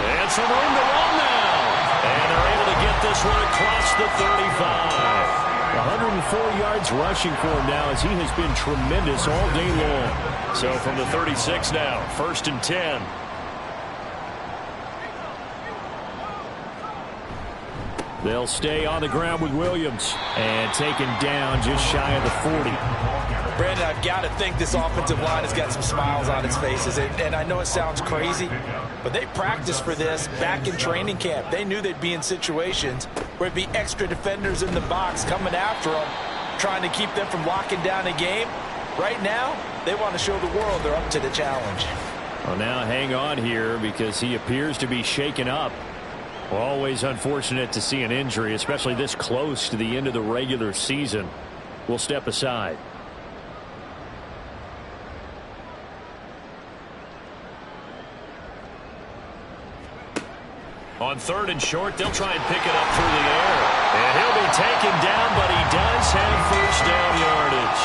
And some room to run now. And they're able to get this one across the 35. 104 yards rushing for him now as he has been tremendous all day long. So from the 36 now, 1st and 10. They'll stay on the ground with Williams. And taken down just shy of the 40. Brandon, I've got to think this offensive line has got some smiles on its faces. And I know it sounds crazy, but they practiced for this back in training camp. They knew they'd be in situations where it'd be extra defenders in the box coming after them, trying to keep them from locking down a game. Right now, they want to show the world they're up to the challenge. Well, now hang on here because he appears to be shaken up. Well, always unfortunate to see an injury, especially this close to the end of the regular season. We'll step aside. On 3rd and short, they'll try and pick it up through the air. And he'll be taken down, but he does have 1st down yardage.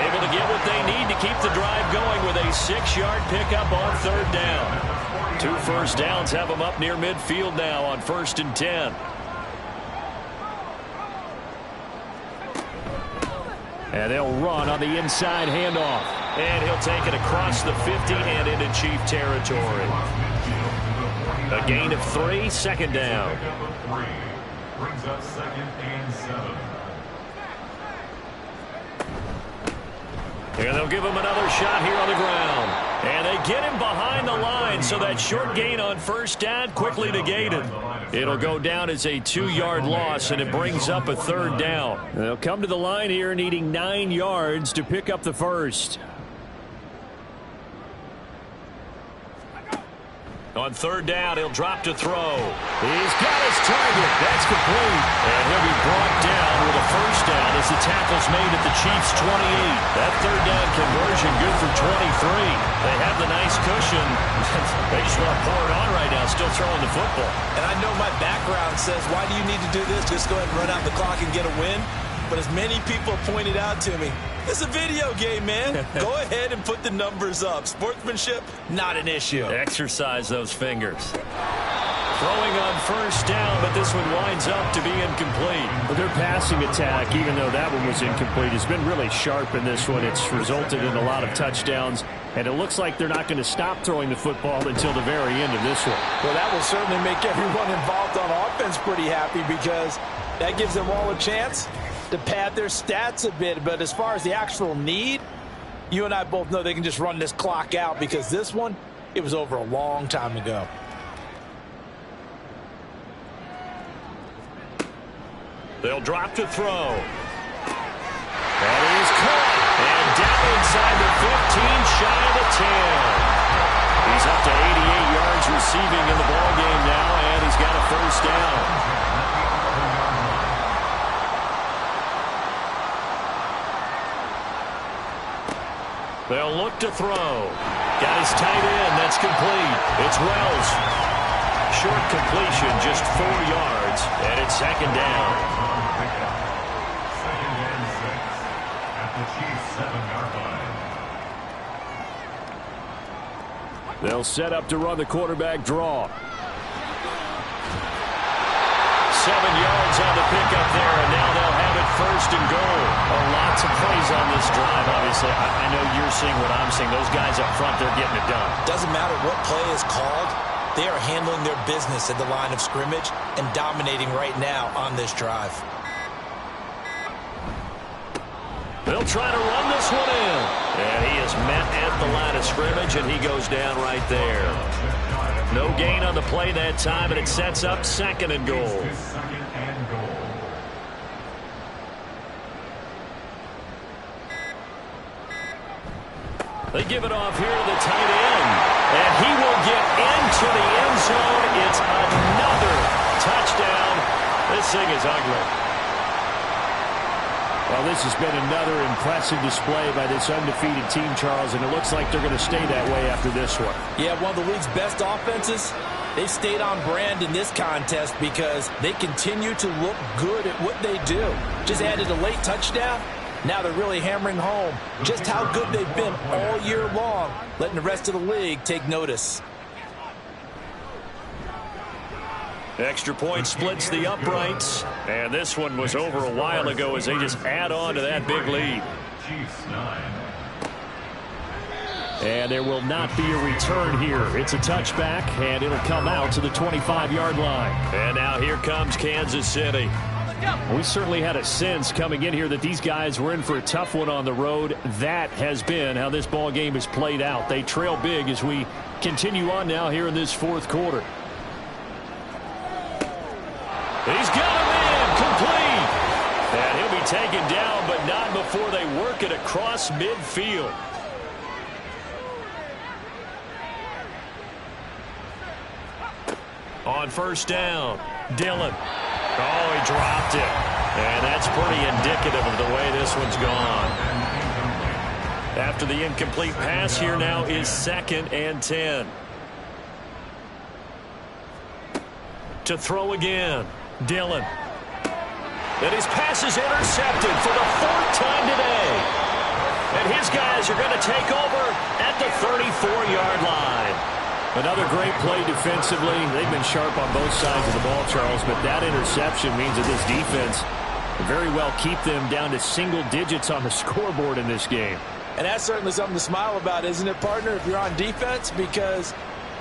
Able to get what they need to keep the drive going with a 6-yard pickup on 3rd down. 2 first downs have them up near midfield now on 1st and 10. And they'll run on the inside handoff. And he'll take it across the 50 and into Chief territory. A gain of 3, 2nd down. Brings up 2nd and 7. And they'll give him another shot here on the ground. And they get him behind the line, so that short gain on 1st down quickly negated. It'll go down as a 2-yard loss, and it brings up a 3rd down. They'll come to the line here needing 9 yards to pick up the 1st. On 3rd down, he'll drop to throw. He's got his target. That's complete. And he'll be brought down with a 1st down as the tackle's made at the Chiefs' 28. That 3rd down conversion good for 23. They have the nice cushion. They just want to pour it on right now, still throwing the football. And I know my background says, why do you need to do this? Just go ahead and run out the clock and get a win. But as many people pointed out to me, it's a video game, man. Go ahead and put the numbers up. Sportsmanship, not an issue. Exercise those fingers. Throwing on 1st down, but this one winds up to be incomplete. But their passing attack, even though that one was incomplete, has been really sharp in this one. It's resulted in a lot of touchdowns, and it looks like they're not going to stop throwing the football until the very end of this one. Well, that will certainly make everyone involved on offense pretty happy because that gives them all a chance to pad their stats a bit. But as far as the actual need, you and I both know they can just run this clock out because this one, it was over a long time ago. They'll drop to throw. That is caught. And down inside the 15, shy of the 10. He's up to 88 yards receiving in the ballgame now, and he's got a 1st down. They'll look to throw. Got his tight end. That's complete. It's Wells. Short completion, just 4 yards, and it's 2nd down. They'll set up to run the quarterback draw. 7 yards on the pickup there, and now they'll have it 1st and goal. Oh, lots of plays on this drive, obviously. I know you're seeing what I'm seeing. Those guys up front, they're getting it done. Doesn't matter what play is called. They are handling their business at the line of scrimmage and dominating right now on this drive. They'll try to run this one in. And he is met at the line of scrimmage, and he goes down right there. No gain on the play that time, and it sets up 2nd and goal. They give it off here to the tight end. And he will get into the end zone. It's another touchdown. This thing is ugly. Well, this has been another impressive display by this undefeated team, Charles, and it looks like they're going to stay that way after this one. Yeah, one of the league's best offenses. They've stayed on brand in this contest because they continue to look good at what they do. Just added a late touchdown. Now they're really hammering home just how good they've been all year long, letting the rest of the league take notice. Extra point splits the uprights. And this one was over a while ago as they just add on to that big lead. And there will not be a return here. It's a touchback, and it'll come out to the 25-yard line. And now here comes Kansas City. We certainly had a sense coming in here that these guys were in for a tough one on the road. That has been how this ball game has played out. They trail big as we continue on now here in this 4th quarter. He's got him in, complete. And he'll be taken down, but not before they work it across midfield. On 1st down, Dillon. Oh, he dropped it. And that's pretty indicative of the way this one's gone. After the incomplete pass, here now is 2nd and 10. To throw again. Dillon. And his pass is intercepted for the 4th time today. And his guys are going to take over at the 34-yard line. Another great play defensively. They've been sharp on both sides of the ball, Charles, but that interception means that this defense will very well keep them down to single digits on the scoreboard in this game. And that's certainly something to smile about, isn't it, partner, if you're on defense? Because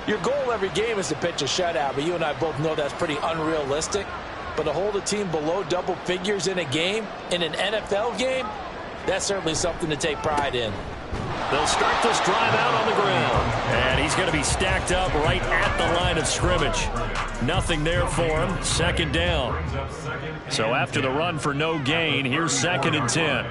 your goal every game is to pitch a shutout, but you and I both know that's pretty unrealistic. But to hold a team below double figures in a game, in an NFL game, that's certainly something to take pride in. They'll start this drive out on the ground. And he's going to be stacked up right at the line of scrimmage. Nothing there for him. 2nd down. So after the run for no gain, here's 2nd and 10.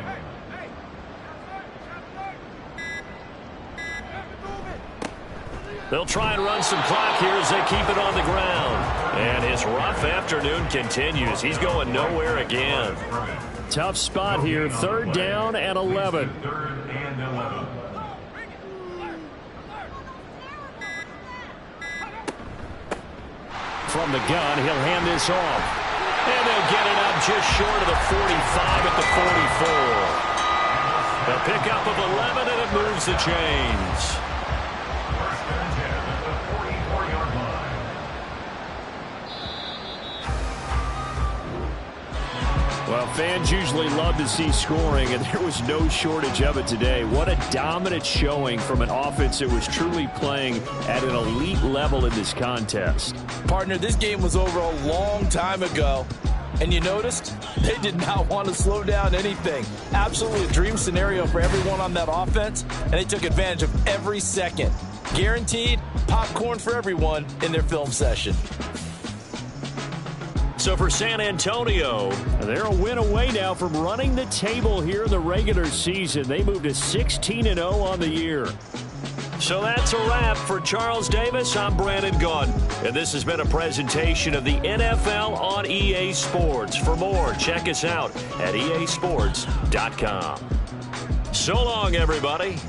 They'll try and run some clock here as they keep it on the ground. And his rough afternoon continues. He's going nowhere again. Tough spot here. 3rd down and 11. From the gun, he'll hand this off. And they'll get it up just short of the 45 at the 44. A pickup of 11, and it moves the chains. Well, fans usually love to see scoring, and there was no shortage of it today. What a dominant showing from an offense that was truly playing at an elite level in this contest. Partner, this game was over a long time ago, and you noticed they did not want to slow down anything. Absolutely a dream scenario for everyone on that offense, and they took advantage of every second. Guaranteed popcorn for everyone in their film session. So for San Antonio, they're a win away now from running the table here in the regular season. They moved to 16-0 on the year. So that's a wrap. For Charles Davis, I'm Brandon Gaudin. And this has been a presentation of the NFL on EA Sports. For more, check us out at easports.com. So long, everybody.